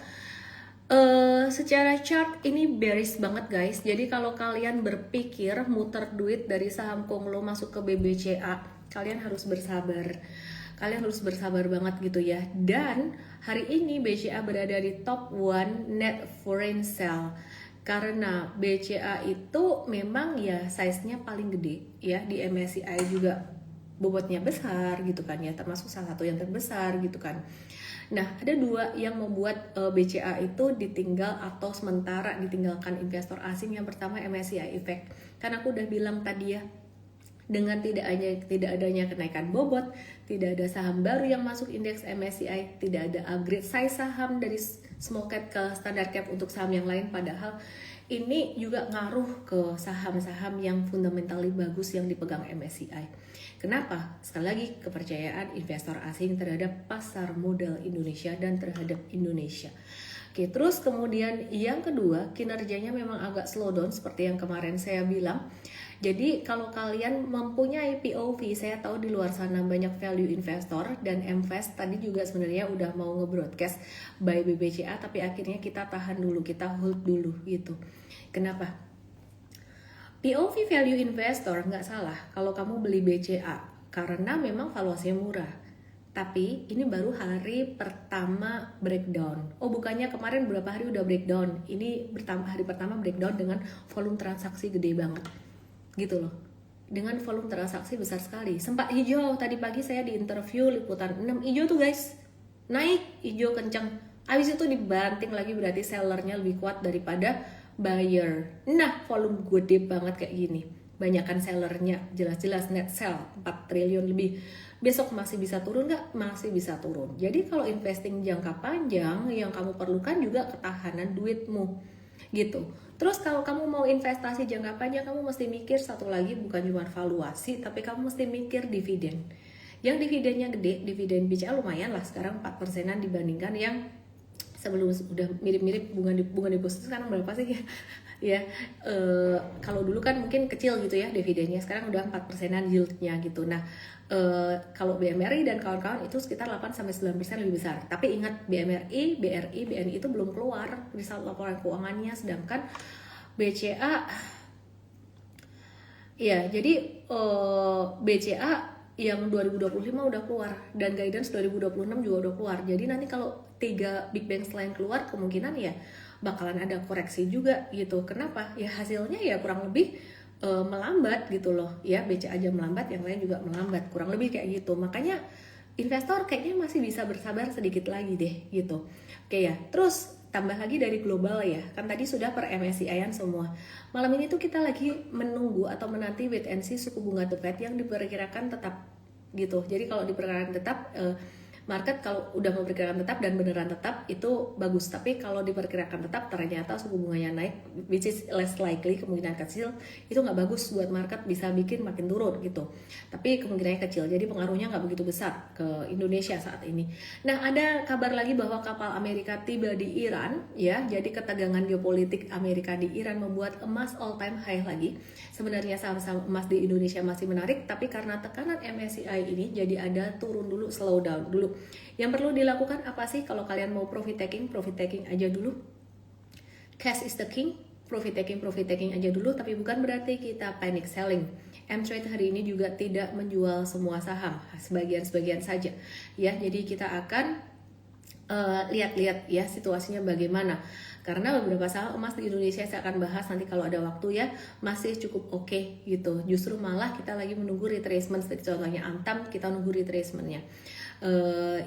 Secara chart ini bearish banget guys. Jadi kalau kalian berpikir muter duit dari saham Konglo masuk ke BBCA, kalian harus bersabar. Kalian harus bersabar banget gitu ya. Dan hari ini BCA berada di top 1 net foreign sale. Karena BCA itu memang ya size-nya paling gede ya, di MSCI juga bobotnya besar gitu kan ya, termasuk salah satu yang terbesar gitu kan. Nah, ada dua yang membuat BCA itu ditinggal atau sementara ditinggalkan investor asing. Yang pertama MSCI Effect. Karena aku udah bilang tadi ya, dengan tidak adanya kenaikan bobot, tidak ada saham baru yang masuk indeks MSCI, tidak ada upgrade size saham dari small cap ke standard cap untuk saham yang lain, padahal ini juga ngaruh ke saham-saham yang fundamentally bagus yang dipegang MSCI. Kenapa? Sekali lagi, kepercayaan investor asing terhadap pasar modal Indonesia dan terhadap Indonesia. Oke, terus kemudian yang kedua, kinerjanya memang agak slow down seperti yang kemarin saya bilang. Jadi kalau kalian mempunyai POV, saya tahu di luar sana banyak value investor dan MVest tadi juga sebenarnya udah mau nge-broadcast buy BBCA, tapi akhirnya kita tahan dulu, kita hold dulu gitu. Kenapa? POV value investor nggak salah kalau kamu beli BCA karena memang valuasinya murah. Tapi ini baru hari pertama breakdown. Oh, bukannya kemarin berapa hari udah breakdown. Ini hari pertama breakdown dengan volume transaksi gede banget. Gitu loh. Dengan volume transaksi besar sekali. Sempat hijau, tadi pagi saya di interview Liputan 6, hijau tuh guys. Naik, hijau kencang. Habis itu dibanting lagi, berarti sellernya lebih kuat daripada buyer. Nah, volume gede banget kayak gini. Banyakan sellernya, jelas-jelas net sell 4 triliun lebih. Besok masih bisa turun nggak? Masih bisa turun. Jadi kalau investing jangka panjang, yang kamu perlukan juga ketahanan duitmu gitu. Terus kalau kamu mau investasi jangka panjang, kamu mesti mikir satu lagi, bukan cuma valuasi, tapi kamu mesti mikir dividen. Yang dividennya gede, dividen BCA lumayan lah, sekarang 4%-an dibandingkan yang sebelum udah mirip-mirip bunga deposito sekarang berapa sih ya? Ya, kalau dulu kan mungkin kecil gitu ya dividennya, sekarang udah 4%-an yieldnya gitu. Nah, kalau BMRI dan kawan-kawan itu sekitar 8-9% lebih besar. Tapi ingat, BMRI, BRI, BNI itu belum keluar result laporan keuangannya, sedangkan BCA ya, jadi BCA yang 2025 udah keluar dan guidance 2026 juga udah keluar. Jadi nanti kalau 3 big bank lain keluar, kemungkinan ya bakalan ada koreksi juga gitu. Kenapa? Ya hasilnya ya kurang lebih melambat gitu loh. Ya BCA aja melambat, yang lain juga melambat. Kurang lebih kayak gitu. Makanya investor kayaknya masih bisa bersabar sedikit lagi deh gitu. Oke ya. Terus tambah lagi dari global ya. Kan tadi sudah per MSCI-an semua. Malam ini tuh kita lagi menunggu atau menanti wait and see suku bunga The Fed yang diperkirakan tetap gitu. Jadi kalau diperkirakan tetap, market kalau udah memperkirakan tetap dan beneran tetap itu bagus. Tapi kalau diperkirakan tetap ternyata suku bunganya naik, which is less likely, kemungkinan kecil, itu nggak bagus buat market, bisa bikin makin turun gitu. Tapi kemungkinannya kecil, jadi pengaruhnya nggak begitu besar ke Indonesia saat ini. Nah, ada kabar lagi bahwa kapal Amerika tiba di Iran ya. Jadi ketegangan geopolitik Amerika di Iran membuat emas all time high lagi. Sebenarnya saham-saham emas di Indonesia masih menarik, tapi karena tekanan MSCI ini jadi ada turun dulu, slow down dulu. Yang perlu dilakukan apa sih kalau kalian mau profit taking aja dulu. Cash is the king, profit taking aja dulu, tapi bukan berarti kita panic selling. M-Trade hari ini juga tidak menjual semua saham, sebagian-sebagian saja. Ya, jadi kita akan lihat-lihat ya situasinya bagaimana. Karena beberapa saham emas di Indonesia saya akan bahas nanti kalau ada waktu ya, masih cukup oke gitu. Justru malah kita lagi menunggu retracement, seperti contohnya Antam, kita nunggu retracementnya.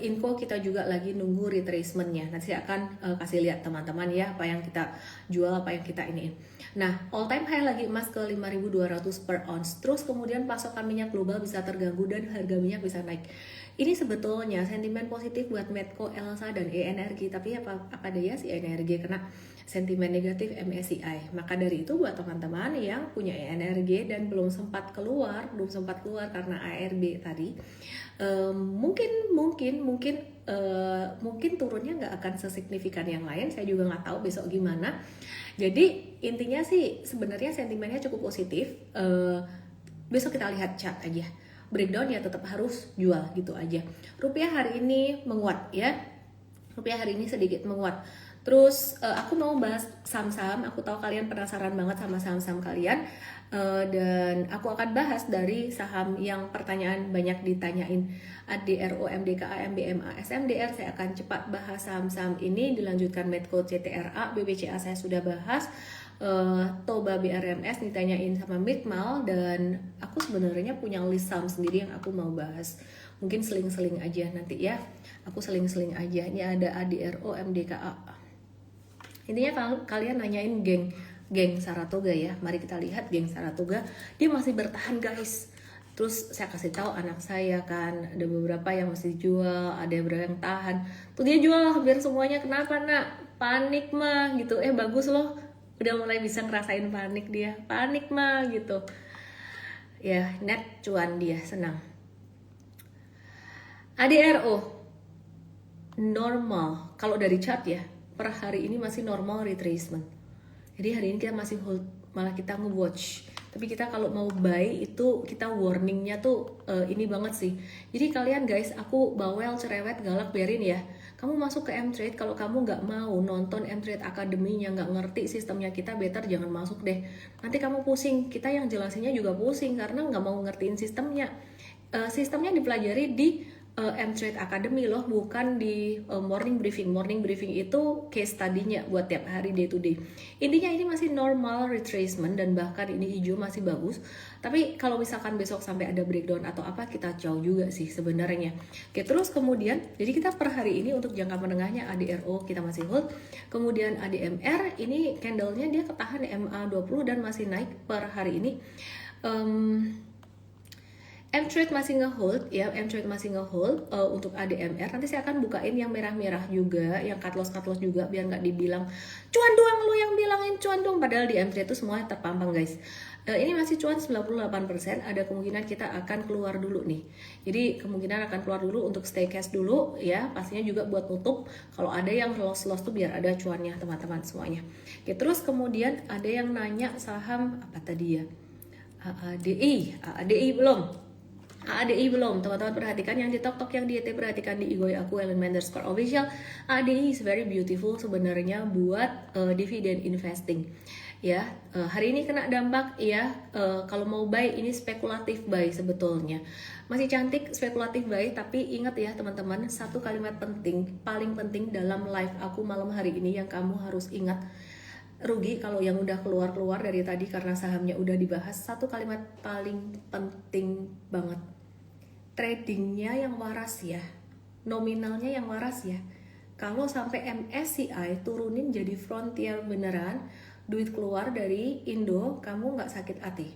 Info kita juga lagi nunggu retracementnya. Nanti saya akan kasih lihat teman-teman ya apa yang kita jual, apa yang kita iniin. Nah, all time high lagi emas ke 5.200 per ounce. Terus kemudian pasokan minyak global bisa terganggu dan harga minyak bisa naik. Ini sebetulnya sentimen positif buat Medco, Elsa dan ENRG, tapi apa daya si ENRG kena sentimen negatif MSCI. Maka dari itu buat teman-teman yang punya ENRG dan belum sempat keluar karena ARB tadi, mungkin turunnya nggak akan sesignifikan yang lain. Saya juga nggak tahu besok gimana. Jadi intinya sih sebenarnya sentimennya cukup positif. Besok kita lihat chart aja. Breakdown ya tetap harus jual gitu aja. Rupiah hari ini menguat ya. Rupiah hari ini sedikit menguat. Terus aku mau bahas saham-saham. Aku tahu kalian penasaran banget sama saham-saham kalian. Dan aku akan bahas dari saham yang pertanyaan banyak ditanyain, ADRO, MDKA, MBMA, SMDR. Saya akan cepat bahas saham-saham ini. Dilanjutkan Medco, CTRA, BBCA saya sudah bahas. Toba, BRMS ditanyain sama Midmal. Dan aku sebenarnya punya list saham sendiri yang aku mau bahas. Mungkin seling-seling aja nanti ya. Aku seling-seling aja. Ini ada ADRO, MDKA. Intinya kalian nanyain geng Saratoga ya. Mari kita lihat geng Saratoga, dia masih bertahan guys. Terus saya kasih tahu anak saya kan, ada beberapa yang masih jual, ada beberapa yang tahan. Tuh dia jual hampir semuanya. Kenapa nak? Panik mah gitu. Bagus loh, udah mulai bisa ngerasain panik dia. Panik mah gitu. Ya net cuan dia, senang. ADRO normal kalau dari chart ya, per hari ini masih normal retracement. Jadi hari ini kita masih hold, malah kita nge-watch. Tapi kita kalau mau buy itu kita warningnya tuh ini banget sih. Jadi kalian guys, aku bawel, cerewet, galak, biarin ya. Kamu masuk ke M-Trade, kalau kamu nggak mau nonton M-Trade Academy-nya, nggak ngerti sistemnya kita, better jangan masuk deh. Nanti kamu pusing, kita yang jelasinnya juga pusing karena nggak mau ngertiin sistemnya. Sistemnya dipelajari di M-Trade Academy loh, bukan di morning briefing. Morning briefing itu case study-nya buat tiap hari, day to day. Intinya ini masih normal retracement dan bahkan ini hijau masih bagus. Tapi kalau misalkan besok sampai ada breakdown atau apa, kita jauh juga sih sebenarnya. Oke, terus kemudian jadi kita per hari ini untuk jangka menengahnya ADRO kita masih hold. Kemudian ADMR ini candle-nya dia ketahan MA20 dan masih naik per hari ini. M-Trade masih nge-hold ya, M-Trade masih nge-hold untuk ADMR. Nanti saya akan bukain yang merah-merah juga, yang cut loss juga, biar nggak dibilang cuan doang lu yang bilangin cuan dong, padahal di M-Trade itu semuanya terpampang guys. Ini masih cuan 98%, ada kemungkinan kita akan keluar dulu nih. Jadi kemungkinan akan keluar dulu untuk stay cash dulu ya, pastinya juga buat nutup. Kalau ada yang loss tuh biar ada cuannya teman-teman semuanya. Oke, terus kemudian ada yang nanya saham apa tadi ya? ADI belum. ADI belum, teman-teman perhatikan yang di TokTok, yang di YT perhatikan di Igoy aku @official. ADI is very beautiful sebenarnya buat dividend investing. Ya, hari ini kena dampak ya. Kalau mau buy ini spekulatif buy sebetulnya. Masih cantik spekulatif buy, tapi ingat ya teman-teman, satu kalimat penting, paling penting dalam live aku malam hari ini yang kamu harus ingat. Rugi kalau yang udah keluar dari tadi karena sahamnya udah dibahas. Satu kalimat paling penting banget, tradingnya yang waras ya, nominalnya yang waras ya. Kalau sampai MSCI turunin jadi Frontier beneran, duit keluar dari Indo, kamu nggak sakit hati.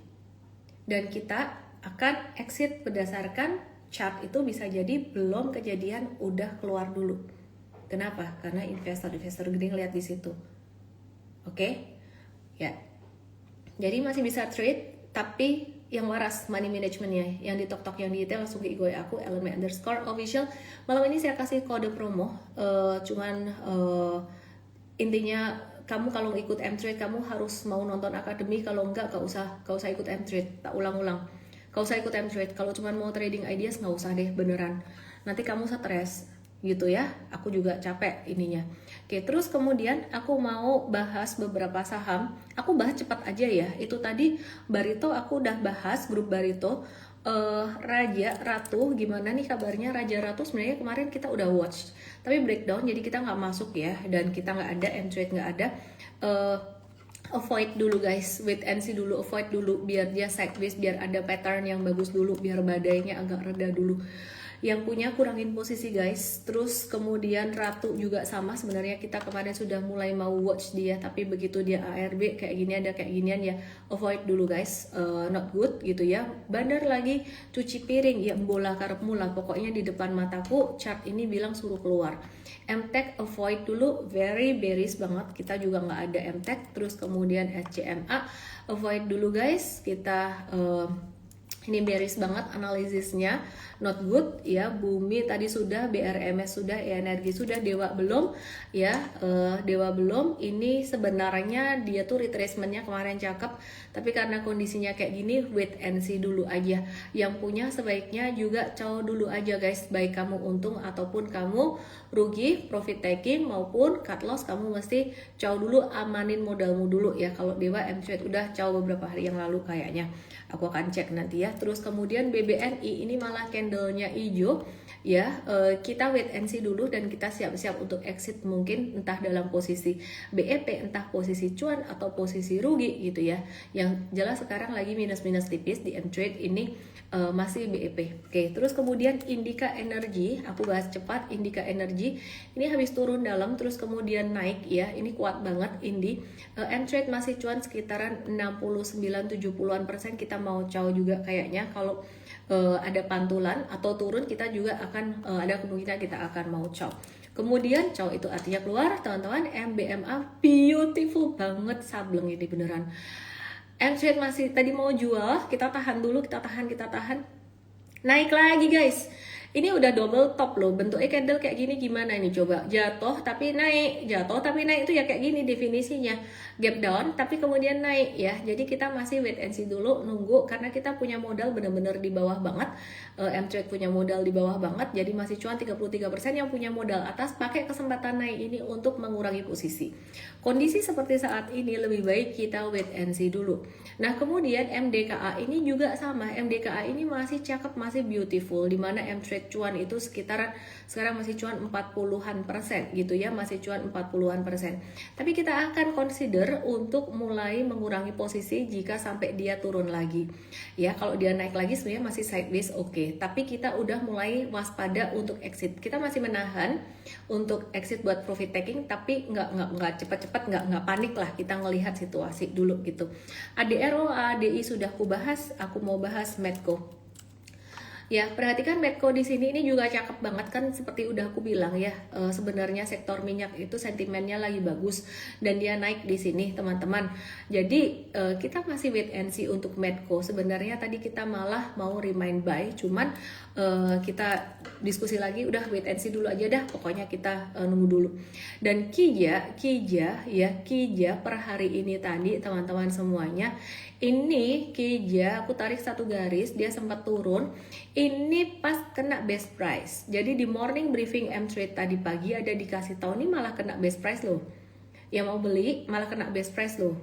Dan kita akan exit berdasarkan chart itu bisa jadi belum kejadian udah keluar dulu. Kenapa? Karena investor gede ngeliat di situ. Oke, ya. Jadi masih bisa trade, tapi yang waras money managementnya. Yang di TokTok, yang di detail langsung ke Igoy aku @official. Malam ini saya kasih kode promo. Intinya kamu kalau ikut M-Trade kamu harus mau nonton akademi. Kalau enggak, gak usah ikut M-Trade. Tak ulang-ulang. Gak usah ikut M-Trade. Kalau cuma mau trading ideas nggak usah deh beneran. Nanti kamu stres gitu ya, aku juga capek ininya. Oke, terus kemudian aku mau bahas beberapa saham. Aku bahas cepat aja ya. Itu tadi Barito aku udah bahas, grup Barito. Raja Ratu gimana nih kabarnya? Raja Ratu sebenarnya kemarin kita udah watch, tapi breakdown jadi kita nggak masuk ya, dan kita nggak ada M-Trade, nggak ada. Avoid dulu guys, wait and see dulu, avoid dulu biar dia sideways, biar ada pattern yang bagus dulu, biar badainya agak reda dulu. Yang punya kurangin posisi guys. Terus kemudian Ratu juga sama, sebenarnya kita kemarin sudah mulai mau watch dia, tapi begitu dia ARB kayak gini, ada kayak ginian ya, avoid dulu guys, not good gitu ya. Bandar lagi cuci piring ya, bola karep mula, pokoknya di depan mataku chart ini bilang suruh keluar. MTech avoid dulu, very bearish banget, kita juga nggak ada MTech. Terus kemudian SCMA avoid dulu guys, kita Ini bearish banget analisisnya, not good ya. Bumi tadi sudah, BRMS sudah, energi sudah, Dewa belum ya. Dewa belum. Ini sebenarnya dia tuh retracementnya kemarin cakep, tapi karena kondisinya kayak gini, wait and see dulu aja. Yang punya sebaiknya juga cow dulu aja guys, baik kamu untung ataupun kamu rugi, profit taking maupun cut loss, kamu mesti cow dulu, amanin modalmu dulu ya. Kalau Dewa M-Trade udah cow beberapa hari yang lalu kayaknya, aku akan cek nanti ya. Terus kemudian BBNI ini malah candlenya hijau ya. Kita wait and see dulu dan kita siap-siap untuk exit, mungkin entah dalam posisi BEP, entah posisi cuan atau posisi rugi gitu ya. Yang jelas sekarang lagi minus-minus tipis di M-Trade ini, masih BEP. Oke, terus kemudian Indika Energi, aku bahas cepat. Indika Energi ini habis turun dalam terus kemudian naik ya. Ini kuat banget Indi. M-Trade masih cuan sekitaran 69-70%. Kita mau cow juga kayaknya. Kalau ada pantulan atau turun, kita juga akan ada kemungkinan kita akan mau cow. Kemudian cow itu artinya keluar teman-teman. MBMA beautiful banget, sableng ini beneran. M-Trade masih tadi mau jual, kita tahan dulu, kita tahan. Naik lagi guys. Ini udah double top loh, bentuknya candle kayak gini gimana nih coba? Jatuh tapi naik, jatuh tapi naik, itu ya kayak gini definisinya. Gap down tapi kemudian naik ya. Jadi kita masih wait and see dulu, nunggu, karena kita punya modal bener-bener di bawah banget. M-Trade punya modal di bawah banget, jadi masih cuan 33%. Yang punya modal atas pakai kesempatan naik ini untuk mengurangi posisi. Kondisi seperti saat ini lebih baik kita wait and see dulu. Nah kemudian MDKA ini juga sama. MDKA ini masih cakep, masih beautiful, dimana M-Trade cuan itu sekitaran sekarang masih cuan 40-an% gitu ya, masih cuan 40-an%. Tapi kita akan consider untuk mulai mengurangi posisi jika sampai dia turun lagi ya. Kalau dia naik lagi sebenarnya masih sideways oke, tapi kita udah mulai waspada untuk exit. Kita masih menahan untuk exit buat profit taking, tapi nggak cepat-cepat, nggak panik lah, kita ngelihat situasi dulu gitu. ADRO, ADI sudah aku bahas, aku mau bahas Medco. Ya, perhatikan Medco di sini ini juga cakep banget kan, seperti udah aku bilang ya. Sebenarnya sektor minyak itu sentimennya lagi bagus dan dia naik di sini, teman-teman. Jadi kita masih wait and see untuk Medco. Sebenarnya tadi kita malah mau remind buy, cuman kita diskusi lagi, udah wait and see dulu aja dah. Pokoknya kita nunggu dulu. Dan Kija per hari ini tadi, teman-teman semuanya. Ini Kija, aku tarik satu garis, dia sempat turun. Ini pas kena best price. Jadi di morning briefing M-Trade tadi pagi ada dikasih tahu nih malah kena best price loh. Yang mau beli malah kena best price loh.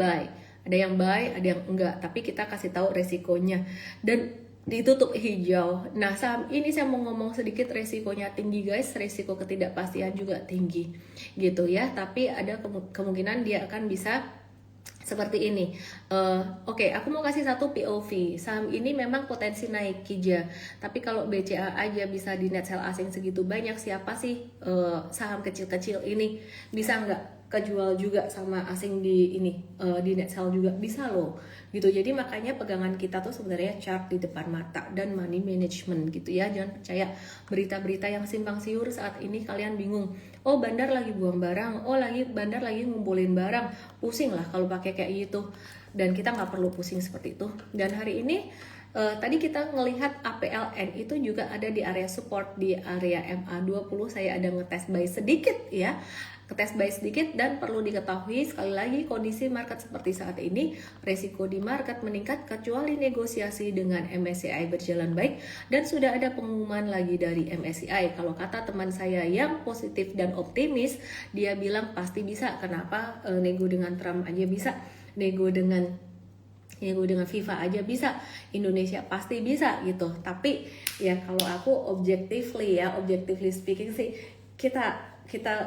Buy. Ada yang buy, ada yang enggak. Tapi kita kasih tahu resikonya. Dan ditutup hijau. Nah saham ini saya mau ngomong sedikit, resikonya tinggi guys, resiko ketidakpastian juga tinggi gitu ya. Tapi ada kemungkinan dia akan bisa seperti ini. Oke, aku mau kasih satu POV. Saham ini memang potensi naik Kija, tapi kalau BCA aja bisa di net sell asing segitu banyak, siapa sih saham kecil-kecil ini bisa nggak kejual juga sama asing di ini, di net sell juga bisa loh gitu. Jadi makanya pegangan kita tuh sebenarnya chart di depan mata dan money management gitu ya. Jangan percaya berita-berita yang simpang siur saat ini. Kalian bingung, oh bandar lagi buang barang, oh bandar lagi ngumpulin barang, pusing lah kalau pakai kayak gitu. Dan kita nggak perlu pusing seperti itu. Dan hari ini tadi kita ngelihat APLN itu juga ada di area support, di area MA20. Saya ada ngetes buy sedikit ya, dan perlu diketahui sekali lagi, kondisi market seperti saat ini, resiko di market meningkat kecuali negosiasi dengan MSCI berjalan baik dan sudah ada pengumuman lagi dari MSCI. Kalau kata teman saya yang positif dan optimis, dia bilang pasti bisa. Kenapa? Nego dengan Trump aja bisa, nego dengan FIFA aja bisa, Indonesia pasti bisa gitu. Tapi ya kalau aku objectively speaking sih, kita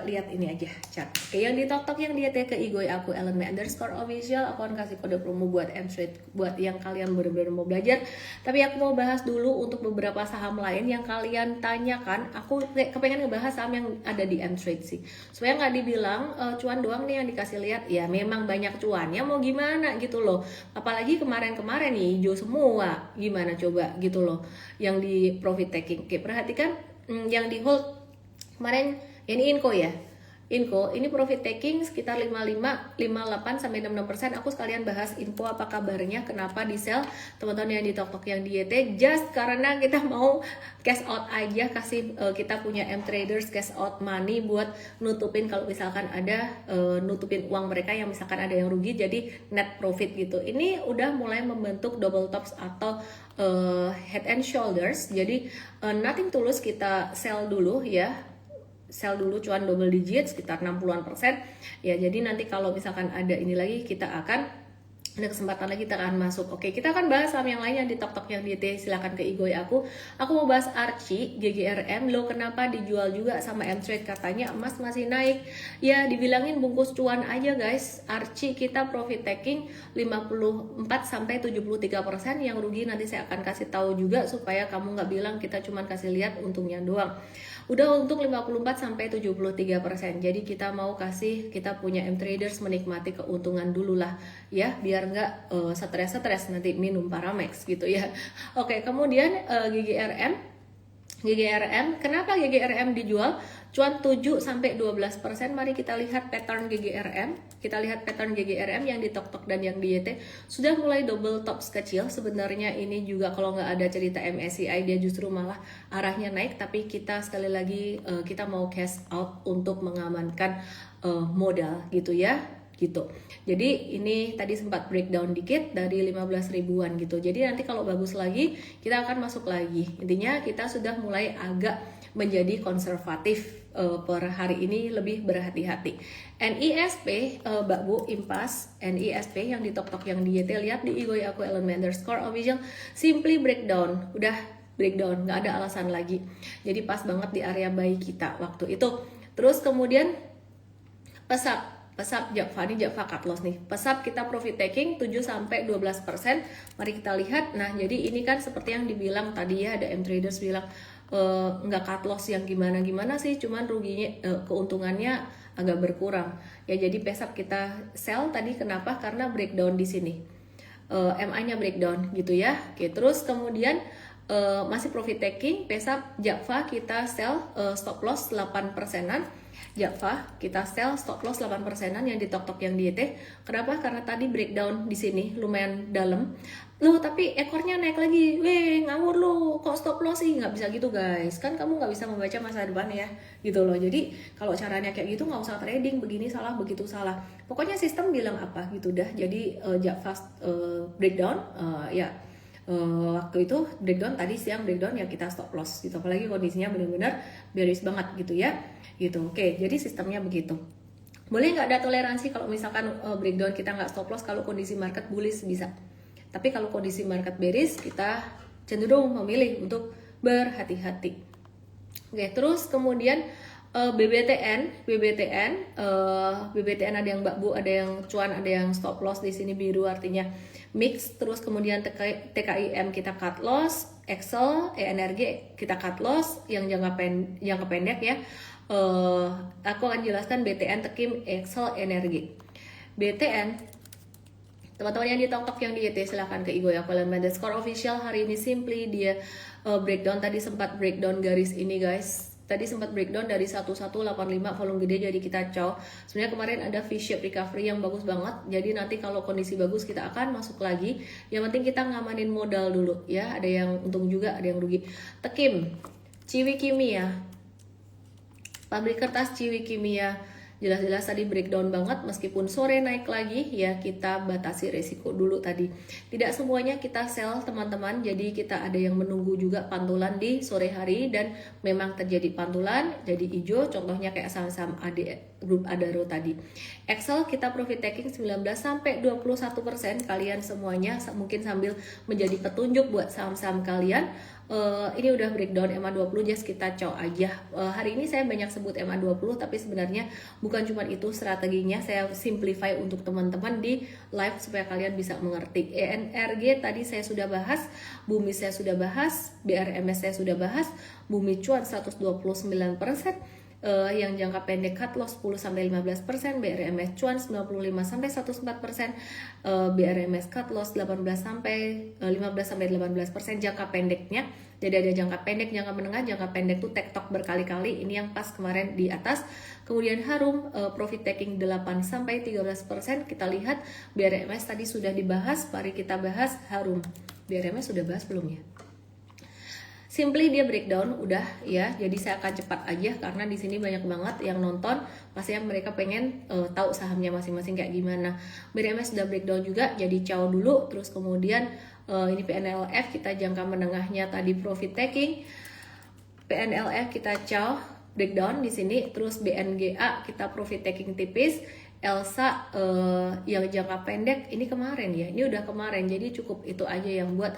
lihat ini aja chart. Oke, yang di TikTok yang dia ke Igoy aku @LME_official, aku akan kasih kode promo buat M-Trade buat yang kalian benar-benar mau belajar. Tapi aku mau bahas dulu untuk beberapa saham lain yang kalian tanyakan. Aku kepengen ngebahas saham yang ada di M-Trade sih, supaya nggak dibilang cuan doang nih yang dikasih lihat. Ya memang banyak cuannya, mau gimana gitu loh. Apalagi kemarin nih hijau semua, gimana coba gitu loh yang di profit taking. Oke, perhatikan yang di hold kemarin. Ini info ya, info. Ini profit taking sekitar 55, 58 sampai 66%. Aku sekalian bahas info apa kabarnya, kenapa di sell teman-teman yang di Tok yang di YT, just karena kita mau cash out aja, kasih kita punya M traders cash out money buat nutupin kalau misalkan ada nutupin uang mereka yang misalkan ada yang rugi, jadi net profit gitu. Ini udah mulai membentuk double tops atau head and shoulders, jadi nothing tulus kita sell dulu ya, sell dulu cuan double digit sekitar 60-an% ya. Jadi nanti kalau misalkan ada ini lagi kita akan ada kesempatan lagi, kita akan masuk. Oke, kita akan bahas saham yang lain yang di Tok yang di T. Silahkan ke Igoy aku mau bahas Archie, GGRM. Lo kenapa dijual juga sama M-Trade, katanya emas masih naik ya, dibilangin bungkus cuan aja guys. Archie kita profit taking 54 sampai 73%, yang rugi nanti saya akan kasih tahu juga supaya kamu nggak bilang kita cuman kasih lihat untungnya doang. Udah untung 54 sampai 73%. Jadi kita mau kasih, kita punya M traders menikmati keuntungan dulu lah ya, biar nggak stres nanti minum Paramex gitu ya. Oke, kemudian GGRM, kenapa GGRM dijual? Cuan 7 sampai 12%. Mari kita lihat pattern GGRM. Kita lihat pattern GGRM yang di Tok dan yang di YT sudah mulai double tops kecil. Sebenarnya ini juga kalau nggak ada cerita MSCI dia justru malah arahnya naik, tapi kita sekali lagi kita mau cash out untuk mengamankan modal gitu ya. Gitu. Jadi ini tadi sempat breakdown dikit dari 15 ribuan gitu. Jadi nanti kalau bagus lagi kita akan masuk lagi. Intinya kita sudah mulai agak menjadi konservatif per hari ini, lebih berhati-hati. NISP Mbak Bu Impas, NISP yang di Tok yang di YT, lihat di Igoy aku _score official, simply breakdown, udah breakdown, nggak ada alasan lagi. Jadi pas banget di area buy kita waktu itu. Terus kemudian Pesap Jakfa, ini Jakfa cut loss nih. Pesap kita profit taking 7 sampai 12%. Mari kita lihat. Nah, jadi ini kan seperti yang dibilang tadi ya, ada M traders bilang nggak cut loss yang gimana sih, cuman ruginya keuntungannya agak berkurang. Ya jadi Pesap kita sell tadi, kenapa? Karena breakdown di sini. MA-nya breakdown gitu ya. Oke, terus kemudian masih profit taking Pesap Jakfa kita sell stop loss 8%-an. Jakfa kita sell stop loss 8%-an yang di Tok yang di YT. Kenapa? Karena tadi breakdown di sini lumayan dalam. Loh, tapi ekornya naik lagi. Weh, ngawur lo, kok stop loss sih? Nggak bisa gitu guys. Kan kamu nggak bisa membaca masa depan ya. Gitu loh. Jadi kalau caranya kayak gitu nggak usah trading. Begini salah, begitu salah. Pokoknya sistem bilang apa gitu dah. Jadi Jakfa breakdown ya. Waktu itu breakdown, tadi siang breakdown ya kita stop loss gitu, apalagi kondisinya benar-benar bearish banget gitu ya gitu. Oke, jadi sistemnya begitu. Boleh nggak ada toleransi kalau misalkan breakdown kita nggak stop loss kalau kondisi market bullish, bisa, tapi kalau kondisi market bearish kita cenderung memilih untuk berhati-hati. Oke, terus kemudian BBTN ada yang Mbak Bu, ada yang cuan, ada yang stop loss di sini biru artinya mix. Terus kemudian TKIM kita cut loss, Excel, energi kita cut loss yang jangka pendek ya. Aku akan jelaskan BTN, Tekim, Excel, energi. BTN teman-teman yang di Tok yang di YT silahkan ke Igoy aku _score official. Hari ini simply dia breakdown, tadi sempat breakdown garis ini guys. Tadi sempat breakdown dari 1185 volume gede, jadi kita cow. Sebenarnya kemarin ada V-shape recovery yang bagus banget. Jadi nanti kalau kondisi bagus kita akan masuk lagi. Yang penting kita ngamanin modal dulu ya. Ada yang untung juga, ada yang rugi. Tekim, Ciwi Kimia, pabrik kertas Ciwi Kimia, jelas-jelas tadi breakdown banget, meskipun sore naik lagi ya kita batasi resiko dulu tadi. Tidak semuanya kita sell teman-teman, jadi kita ada yang menunggu juga pantulan di sore hari dan memang terjadi pantulan jadi hijau, contohnya kayak saham-saham grup Adaro tadi. Excel kita profit taking 19 sampai 21%. Kalian semuanya mungkin sambil menjadi petunjuk buat saham-saham kalian. Ini udah breakdown MA20, just kita cow aja. Hari ini saya banyak sebut MA20, tapi sebenarnya bukan cuma itu strateginya, saya simplify untuk teman-teman di live supaya kalian bisa mengerti. ENRG tadi saya sudah bahas, Bumi saya sudah bahas, BRMS saya sudah bahas, Bumi cuan 129%, yang jangka pendek cut loss 10-15%, BRMS cuan 95-104%, BRMS cut loss 15-18% jangka pendeknya. Jadi ada jangka pendek, jangka menengah, jangka pendek tuh tektok berkali-kali. Ini yang pas kemarin di atas. Kemudian Harum profit taking 8-13%. Kita lihat BRMS tadi sudah dibahas, mari kita bahas Harum. BRMS sudah bahas belum ya? Simply dia breakdown udah ya, jadi saya akan cepat aja karena di sini banyak banget yang nonton, pastinya mereka pengen tahu sahamnya masing-masing kayak gimana. BRMS sudah breakdown juga, jadi caw dulu, terus kemudian ini PNLF kita jangka menengahnya tadi profit taking, PNLF kita caw breakdown di sini, terus BNGA kita profit taking tipis. Elsa yang jangka pendek ini kemarin ya, ini udah kemarin, jadi cukup itu aja yang buat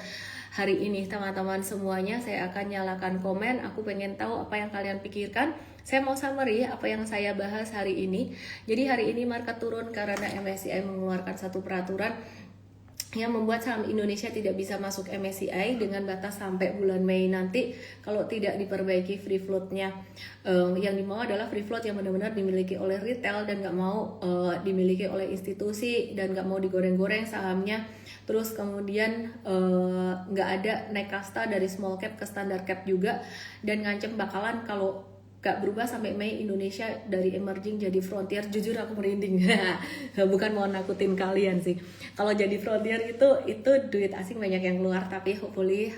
hari ini teman-teman semuanya. Saya akan nyalakan komen, aku pengen tahu apa yang kalian pikirkan. Saya mau summary apa yang saya bahas hari ini. Jadi hari ini market turun karena MSCI mengeluarkan satu peraturan yang membuat saham Indonesia tidak bisa masuk MSCI dengan batas sampai bulan Mei nanti kalau tidak diperbaiki free floatnya. Yang dimau adalah free float yang benar-benar dimiliki oleh retail dan nggak mau dimiliki oleh institusi dan nggak mau digoreng-goreng sahamnya. Terus kemudian nggak ada naik kasta dari small cap ke standard cap juga, dan ngancem bakalan kalau gak berubah sampai Mei Indonesia dari emerging jadi frontier. Jujur aku merinding. Bukan mau nakutin kalian sih. Kalau jadi frontier itu duit asing banyak yang keluar, tapi hopefully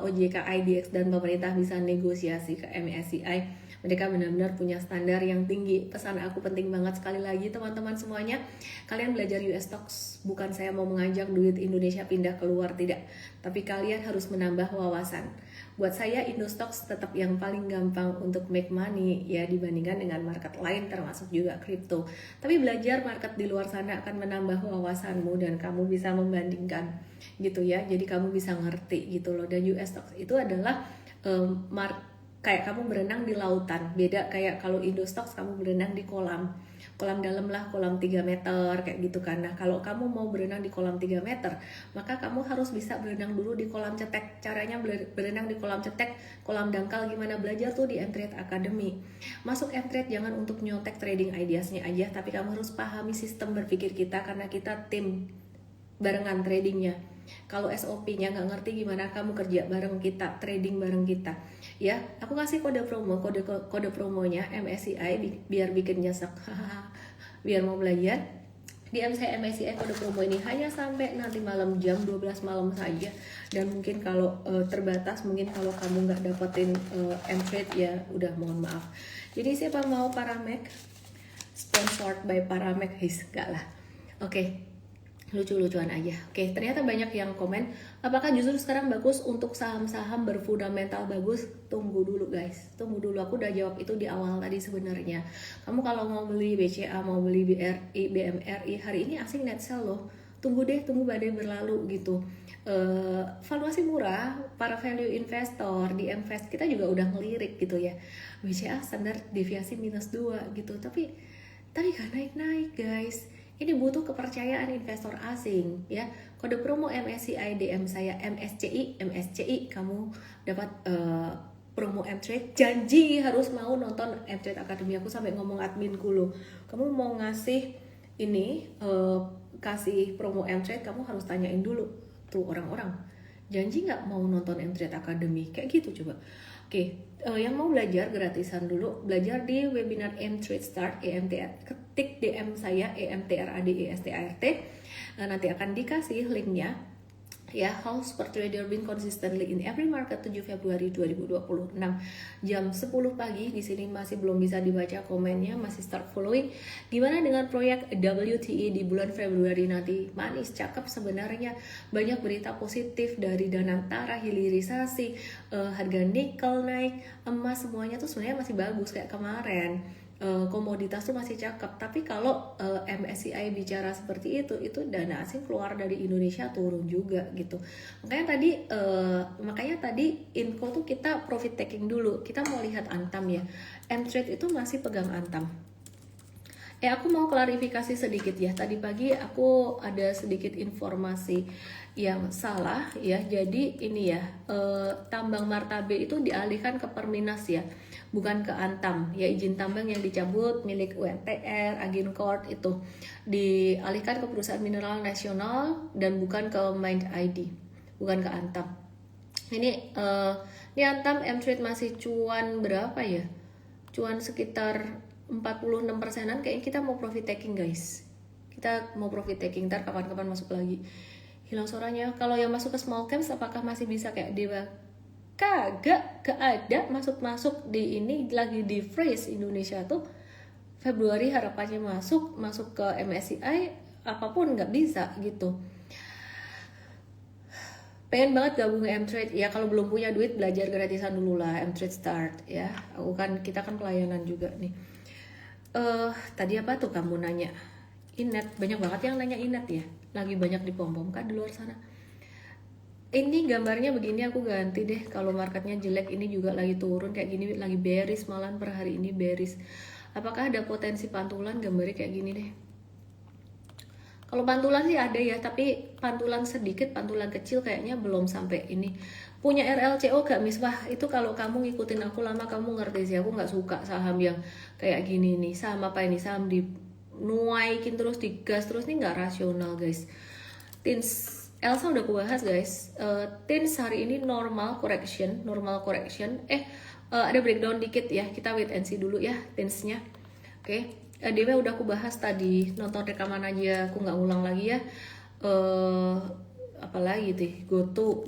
OJK, IDX dan pemerintah bisa negosiasi ke MSCI. Mereka benar-benar punya standar yang tinggi. Pesan aku penting banget sekali lagi teman-teman semuanya, kalian belajar US stocks. Bukan saya mau mengajak duit Indonesia pindah keluar, tidak, tapi kalian harus menambah wawasan. Buat saya Indostox tetap yang paling gampang untuk make money ya dibandingkan dengan market lain termasuk juga kripto. Tapi belajar market di luar sana akan menambah wawasanmu dan kamu bisa membandingkan gitu ya. Jadi kamu bisa ngerti gitu loh. Dan US stocks itu adalah kayak kamu berenang di lautan. Beda kayak kalau Indostox kamu berenang di kolam dalam lah, kolam 3 meter kayak gitu kan. Nah kalau kamu mau berenang di kolam 3 meter, maka kamu harus bisa berenang dulu di kolam cetek. Caranya berenang di kolam cetek, kolam dangkal gimana, belajar tuh di Mtrade Academy. Masuk Mtrade jangan untuk nyontek trading ideasnya aja, tapi kamu harus pahami sistem berpikir kita karena kita tim barengan tradingnya. Kalau SOP-nya nggak ngerti gimana kamu kerja bareng kita, trading bareng kita ya. Aku kasih kode promo, kode promonya MSCI biar bikin nyesek. Biar mau belajar di MSCI kode promo ini hanya sampai nanti malam jam 12 malam saja, dan mungkin kalau terbatas, mungkin kalau kamu nggak dapetin Mtrade ya udah mohon maaf. Jadi siapa mau Paramex sponsored by Paramex, enggak lah. Oke. Lucu-lucuan aja. Oke, ternyata banyak yang komen, apakah justru sekarang bagus untuk saham-saham berfundamental bagus? Tunggu dulu guys, tunggu dulu. Aku udah jawab itu di awal tadi sebenarnya. Kamu kalau mau beli BCA, mau beli BRI, BMRI, hari ini asing net sell loh. Tunggu deh, tunggu badai berlalu gitu. Valuasi murah, para value investor di Mvest kita juga udah ngelirik gitu ya. BCA standar deviasi -2 gitu, tapi gak naik-naik guys. Ini butuh kepercayaan investor asing ya. Kode promo MSCI DM saya MSCI kamu dapat promo Mtrade. Janji harus mau nonton Mtrade Academy. Aku sampai ngomong adminku loh, kamu mau ngasih ini kasih promo Mtrade, kamu harus tanyain dulu tuh orang-orang, janji nggak mau nonton Mtrade Academy kayak gitu coba. Oke, yang mau belajar gratisan dulu, belajar di webinar Mtrade Start EMTR. Ketik DM saya EMTRADESTART, nanti akan dikasih linknya ya. How Super Trader Win Consistently in Every Market 7 Februari 2026 jam 10 pagi. Di sini masih belum bisa dibaca komennya, masih start following. Gimana dengan proyek WTI di bulan Februari nanti? Manis, cakep sebenarnya. Banyak berita positif dari Danantara, hilirisasi, harga nikel naik, emas, semuanya tuh sebenarnya masih bagus kayak kemarin. Komoditas tuh masih cakep. Tapi kalau MSCI bicara seperti itu dana asing keluar dari Indonesia turun juga gitu. Makanya tadi info tuh kita profit taking dulu. Kita mau lihat Antam ya. Mtrade itu masih pegang Antam. Aku mau klarifikasi sedikit ya. Tadi pagi aku ada sedikit informasi yang salah ya. Jadi ini ya, tambang Martabe itu dialihkan ke Perminas ya, bukan ke Antam. Ya, izin tambang yang dicabut milik UNTR, Agincourt itu dialihkan ke perusahaan mineral nasional dan bukan ke Mind ID, bukan ke Antam. Ini Antam M-Trade masih cuan berapa ya? Cuan sekitar 46%-an. Kayaknya kita mau profit taking guys, kita mau profit taking. Ntar kapan-kapan masuk lagi. Hilang suaranya. Kalau yang masuk ke small caps apakah masih bisa kayak Dewa? Kagak, gak ada masuk di ini, lagi di freeze Indonesia tuh. Februari harapannya masuk ke MSCI, apapun nggak bisa gitu. Pengen banget gabung M-Trade ya. Kalau belum punya duit, belajar gratisan dulu lah M-Trade Start ya. Kita kan pelayanan juga nih. Tadi apa tuh kamu nanya? Inet, banyak banget yang nanya Inet ya. Lagi banyak dipom-pom kan di luar sana. Ini gambarnya begini, aku ganti deh. Kalau marketnya jelek, ini juga lagi turun kayak gini, lagi bearish malahan per hari ini bearish. Apakah ada potensi pantulan? Gambarnya kayak gini deh. Kalau pantulan sih ada ya, tapi pantulan sedikit, pantulan kecil kayaknya belum sampai ini. Punya RLCO gak Misbah? Itu kalau kamu ngikutin aku lama kamu ngerti sih, aku nggak suka saham yang kayak gini nih. Saham apa ini? Saham dinuaikin terus, digas terus, nih nggak rasional guys. Tins Elsa udah aku bahas guys. Tins hari ini normal correction. Ada breakdown dikit ya, kita wait and see dulu ya Tinsnya. Oke. Dewa udah aku bahas tadi, nonton rekaman aja, aku nggak ulang lagi ya. Apalagi tuh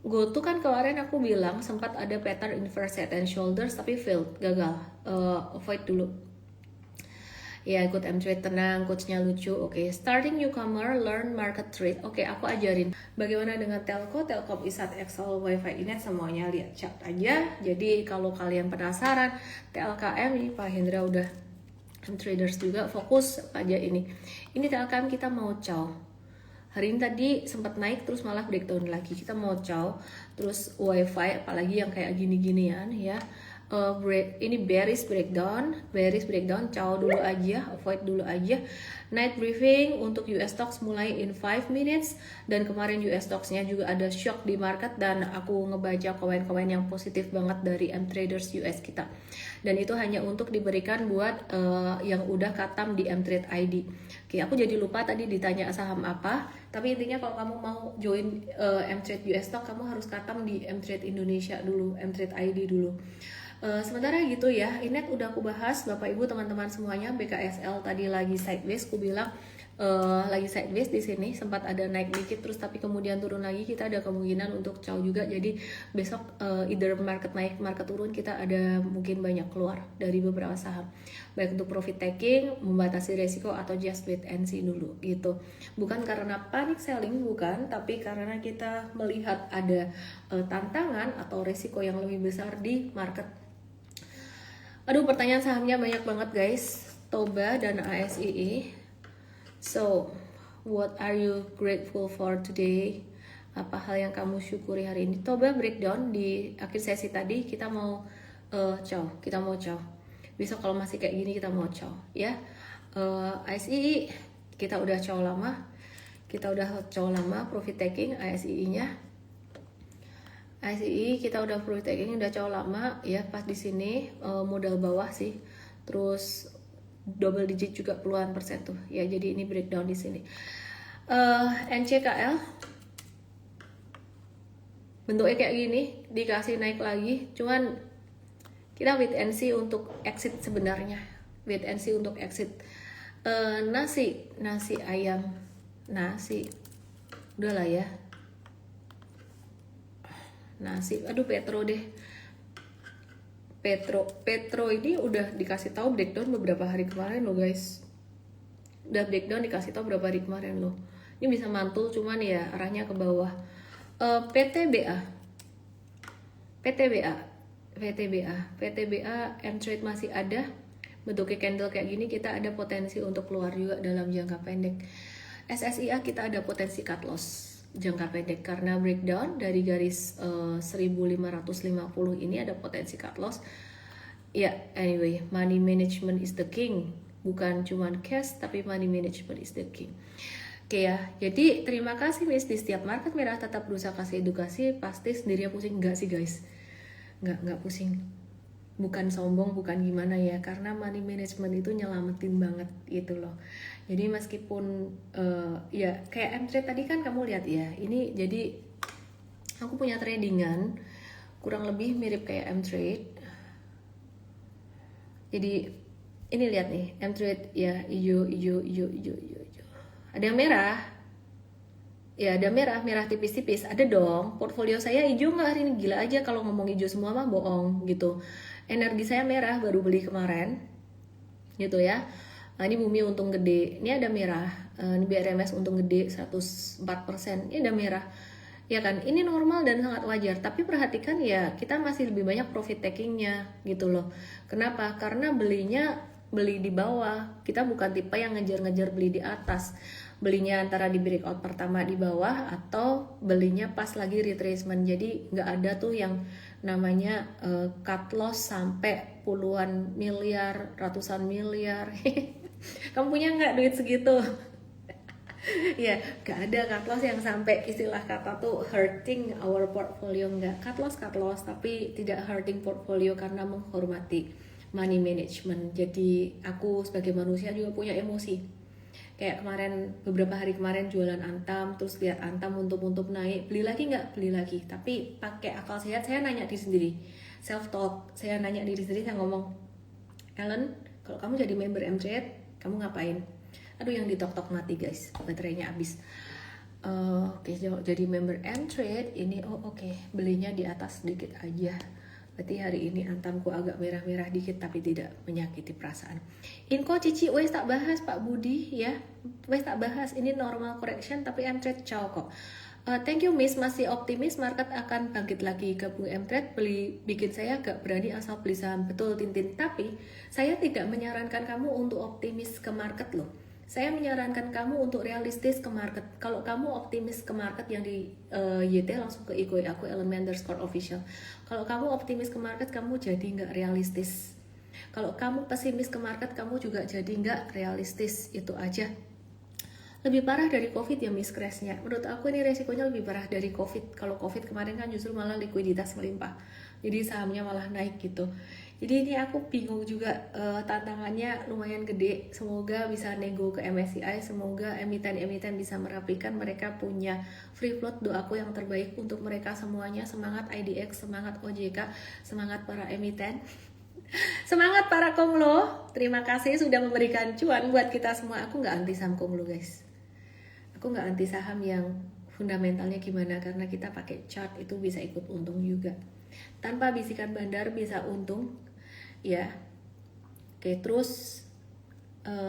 GoTo kan kemarin aku bilang sempat ada pattern inverse head and shoulders tapi failed, gagal. Avoid dulu ya. Ikut M-Trade tenang, coachnya lucu. Oke. Starting newcomer learn market trade. Oke, aku ajarin bagaimana dengan telco, Telkom, Isat, Excel, Wifi, Inet, semuanya lihat chat aja. Jadi kalau kalian penasaran TLKM, ini Pak Hendra udah M-Traders juga, fokus aja ini TLKM kita mau chow. Hari ini tadi sempat naik terus malah breakdown lagi, kita mau chow. Terus Wifi apalagi yang kayak gini-ginian ya. Ini bearish breakdown, chow dulu aja, avoid dulu aja. Night briefing untuk US stocks mulai in 5 minutes, dan kemarin US stocks-nya juga ada shock di market, dan aku ngebaca komen-komen yang positif banget dari M-Traders US kita, dan itu hanya untuk diberikan buat yang udah katam di M-Trade ID. Oke, aku jadi lupa tadi ditanya saham apa, tapi intinya kalau kamu mau join M-Trade US stock, kamu harus katam di M-Trade Indonesia dulu, M-Trade ID dulu. Sementara gitu ya, Inet udah aku bahas, Bapak Ibu teman-teman semuanya. BKSL tadi lagi sideways, aku bilang lagi sideways di sini, sempat ada naik dikit terus tapi kemudian turun lagi. Kita ada kemungkinan untuk chow juga, jadi besok either market naik, market turun, kita ada mungkin banyak keluar dari beberapa saham, baik untuk profit taking, membatasi resiko, atau just wait and see dulu gitu. Bukan karena panic selling, bukan, tapi karena kita melihat ada tantangan atau resiko yang lebih besar di market. Aduh, pertanyaan sahamnya banyak banget guys. Toba dan ASII. So, what are you grateful for today? Apa hal yang kamu syukuri hari ini? Toba breakdown di akhir sesi tadi, kita mau chow. Besok kalau masih kayak gini kita mau chow ya. ASII kita udah chow lama, profit taking ASII-nya. ICI kita udah profit taking, udah chow lama ya, pas di sini modal bawah sih, terus double digit juga puluhan persen tuh ya, jadi ini breakdown di sini. NCKL bentuknya kayak gini, dikasih naik lagi, cuman kita wait and see untuk exit sebenarnya, nasi ayam, udahlah ya. Aduh, Petro ini udah dikasih tahu breakdown beberapa hari kemarin loh guys. Ini bisa mantul, cuman ya arahnya ke bawah. PTBA M-Trade masih ada, bentuknya candle kayak gini, kita ada potensi untuk keluar juga dalam jangka pendek. SSIA kita ada potensi cut loss jangka pendek karena breakdown dari garis 1550 ini, ada potensi cut loss. Ya, anyway, money management is the king. Bukan cuman cash, tapi money management is the king. Oke ya, jadi terima kasih Miss. Di setiap market merah tetap berusaha kasih edukasi. Pasti sendirinya pusing. Enggak sih guys, enggak pusing. Bukan sombong, bukan gimana ya, karena money management itu nyelamatin banget gitu loh. Jadi meskipun ya kayak M-Trade tadi kan kamu lihat ya, ini jadi aku punya tradingan kurang lebih mirip kayak M-Trade. Jadi ini lihat nih, M-Trade ya, hijau. Ada yang merah. Ya ada merah tipis-tipis. Ada dong. Portfolio saya hijau nggak hari ini? Gila aja kalau ngomong hijau semua mah bohong gitu. Energi saya merah, baru beli kemarin. Gitu ya. Nah, ini bumi untung gede. Ini ada merah. Ini BRMS untung gede 104%. Ini ada merah. Ya kan, ini normal dan sangat wajar. Tapi perhatikan ya, kita masih lebih banyak profit takingnya gitu loh. Kenapa? Karena beli di bawah. Kita bukan tipe yang ngejar-ngejar beli di atas. Belinya antara di breakout pertama di bawah atau belinya pas lagi retracement. Jadi nggak ada tuh yang namanya cut loss sampai puluhan miliar, ratusan miliar. Kamu punya nggak duit segitu? Ya, gak ada cut loss yang sampai istilah kata tuh hurting our portfolio. Nggak, cut loss tapi tidak hurting portfolio karena menghormati money management. Jadi aku sebagai manusia juga punya emosi. Kayak kemarin, beberapa hari kemarin jualan Antam, terus lihat Antam untuk naik, beli lagi nggak? Beli lagi. Tapi pakai akal sehat, saya nanya diri sendiri, self talk, saya nanya diri sendiri, saya ngomong, Ellen, kalau kamu jadi member M-Trade, kamu ngapain? Aduh, yang ditok-tok mati guys, baterainya habis. Oke, jadi member M-Trade ini, oke, belinya di atas sedikit aja. Berarti hari ini Antamku agak merah-merah dikit tapi tidak menyakiti perasaan. Inko Cici, wes tak bahas Pak Budi ya. Wes tak bahas, ini normal correction tapi M-Trade ciao kok. Thank you Miss, masih optimis market akan bangkit lagi. Gabung M-Trade bikin saya agak berani asal beli saham. Betul Tintin, tapi saya tidak menyarankan kamu untuk optimis ke market loh. Saya menyarankan kamu untuk realistis ke market. Kalau kamu optimis ke market yang di YT langsung ke IG aku @elemen_official. Kalau kamu optimis ke market, kamu jadi nggak realistis. Kalau kamu pesimis ke market, kamu juga jadi nggak realistis. Itu aja. Lebih parah dari COVID ya Miss Crash-nya. Menurut aku ini resikonya lebih parah dari COVID. Kalau COVID kemarin kan justru malah likuiditas melimpah. Jadi sahamnya malah naik gitu. Jadi ini aku bingung juga, tantangannya lumayan gede. Semoga bisa nego ke MSCI, semoga emiten-emiten bisa merapikan, mereka punya free float. Doaku yang terbaik untuk mereka semuanya. Semangat IDX, semangat OJK, semangat para emiten. Semangat para konglo. Terima kasih sudah memberikan cuan buat kita semua. Aku nggak anti saham konglo guys. Aku nggak anti saham yang fundamentalnya gimana, karena kita pakai chart itu bisa ikut untung juga. Tanpa bisikan bandar bisa untung. Ya, oke, terus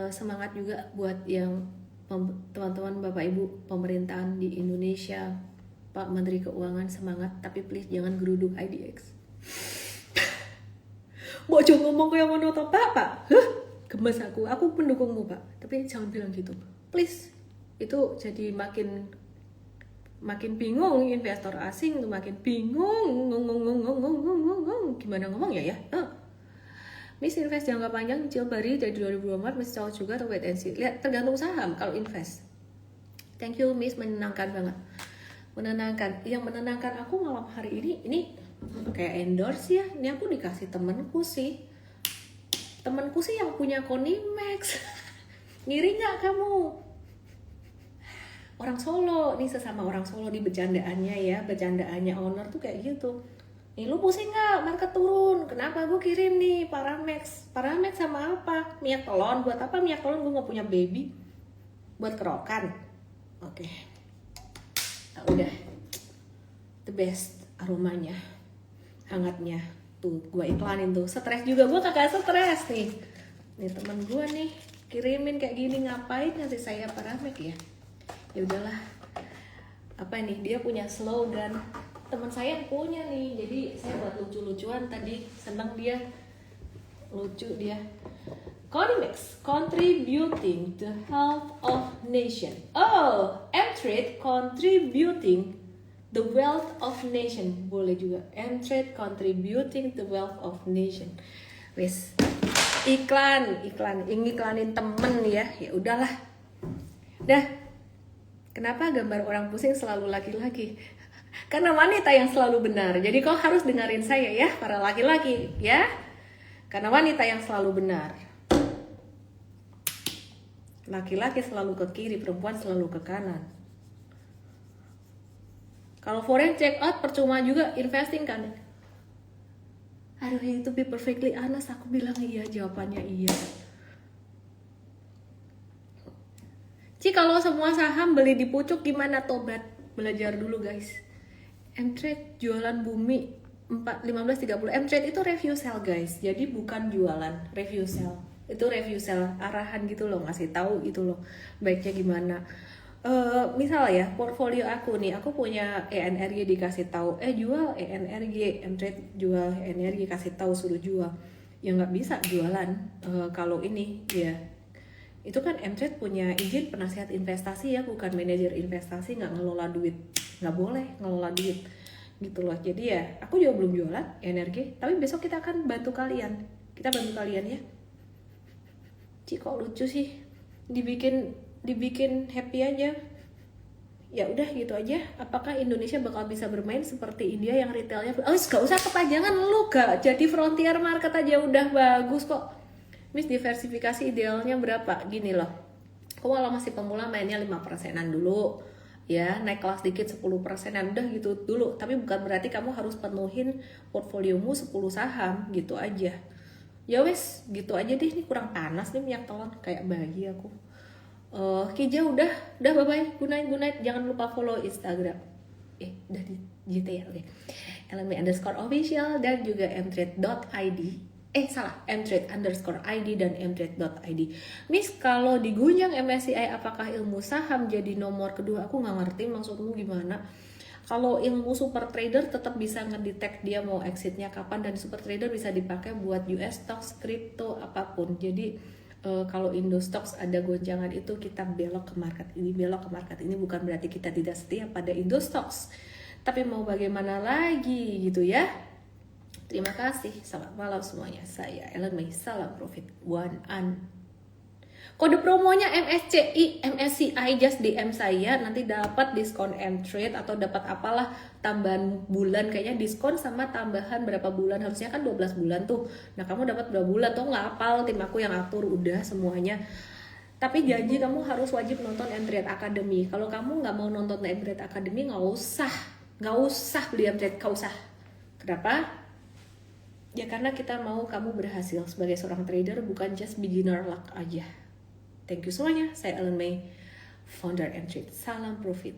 semangat juga buat yang teman-teman Bapak Ibu pemerintahan di Indonesia, Pak Menteri Keuangan, semangat, tapi please jangan geruduk IDX. Mau coba ngomong kayak mana toh Pak? Gemes aku pendukungmu Pak, tapi jangan bilang gitu, please. Itu jadi makin bingung, investor asing tuh makin bingung, gimana ngomong ya. Miss invest jangka panjang cicil bari dari 2024 Miss cocok juga atau wait and see. Lihat tergantung saham kalau invest. Thank you Miss, menenangkan banget. Yang menenangkan aku malam hari ini kayak endorse ya. Ini aku dikasih temenku sih yang punya Konimax. Ngiri nggak kamu? Orang Solo nih, sesama orang Solo di bercandaannya owner tuh kayak gitu. Nih lu pusing nggak market turun? Kenapa gue kirim nih Paramex sama apa? Minyak telon, buat apa minyak telon? Gue nggak punya baby. Buat kerokan. Oke. Nah, udah. The best aromanya, hangatnya. Tuh gue iklanin tuh. Stres juga, gue kagak stres nih. Nih teman gue nih kirimin kayak gini, ngapain ngasih saya Paramex ya? Ya udahlah. Apa ini? Dia punya slogan. Teman saya punya nih, jadi saya buat lucu-lucuan tadi, senang dia, lucu dia. Konimax, contributing to health of nation. M-Trade contributing the wealth of nation, boleh juga. M-Trade contributing the wealth of nation. Wis, iklan, iklanin temen ya, ya udahlah. Dah, kenapa gambar orang pusing selalu laki-laki? Karena wanita yang selalu benar. Jadi kau harus dengerin saya ya, para laki-laki ya. Karena wanita yang selalu benar. Laki-laki selalu ke kiri, perempuan selalu ke kanan. Kalau foreign check out percuma juga investing kan? Aduh, itu be perfectly honest, aku bilang iya, jawabannya iya. Kalau semua saham beli di pucuk gimana tobat? Belajar dulu guys. M-Trade jualan bumi 15.30. M-Trade itu review sell guys. Jadi bukan jualan, review sell. Itu review sell, arahan gitu loh, ngasih tahu gitu loh. Baiknya gimana? Misal ya, portfolio aku nih, aku punya ENRG dikasih tahu, jual ENRG, M-Trade jual ENRG, kasih tahu suruh jual. Ya nggak bisa jualan kalau ini ya. Itu kan M-Trade punya izin penasihat investasi ya, bukan manajer investasi, nggak ngelola duit, nggak boleh ngelola duit gitu loh. Jadi ya aku juga belum jualan energi, tapi besok kita akan bantu kalian, ya. Kok lucu sih, dibikin happy aja. Ya udah gitu aja. Apakah Indonesia bakal bisa bermain seperti India yang retailnya gak usah kepanjangan, lu gak jadi frontier market aja udah bagus kok. Miss, diversifikasi idealnya berapa? Gini loh, kalau masih pemula mainnya 5%an dulu ya, naik kelas dikit 10%an, udah gitu dulu. Tapi bukan berarti kamu harus penuhin portfoliomu 10 saham gitu aja. Ya wes, gitu aja deh. Ini kurang panas nih minyak telon, kayak bayi aku. Kija udah bye bye, good night. Jangan lupa follow Instagram. Udah di GT ya, oke. LME_official dan juga mtrade.id. mtrade_id dan mtrade.id. Miss, kalau digunjang MSCI apakah ilmu saham jadi nomor kedua? Aku nggak ngerti maksudmu gimana. Kalau ilmu super trader tetap bisa ngedetect dia mau exitnya kapan, dan super trader bisa dipakai buat US stocks, crypto, apapun. Jadi kalau Indo Stocks ada gonjangan itu kita belok ke market ini, bukan berarti kita tidak setia pada Indo Stocks. Tapi mau bagaimana lagi gitu ya. Terima kasih, selamat malam semuanya. Saya Ellen May, salam profit one an. Kode promonya MSCI just DM saya, nanti dapat diskon M-Trade atau dapat apalah tambahan bulan, kayaknya diskon sama tambahan berapa bulan, harusnya kan 12 bulan tuh. Nah kamu dapat berapa bulan tuh nggak apal, tim aku yang atur udah semuanya. Tapi janji kamu harus wajib nonton M-Trade Academy. Kalau kamu nggak mau nonton M-Trade Academy nggak usah beli M-Trade, nggak usah. Kenapa? Ya karena kita mau kamu berhasil sebagai seorang trader, bukan just beginner luck aja. Thank you semuanya, saya Ellen May, founder M-Trade. Salam profit.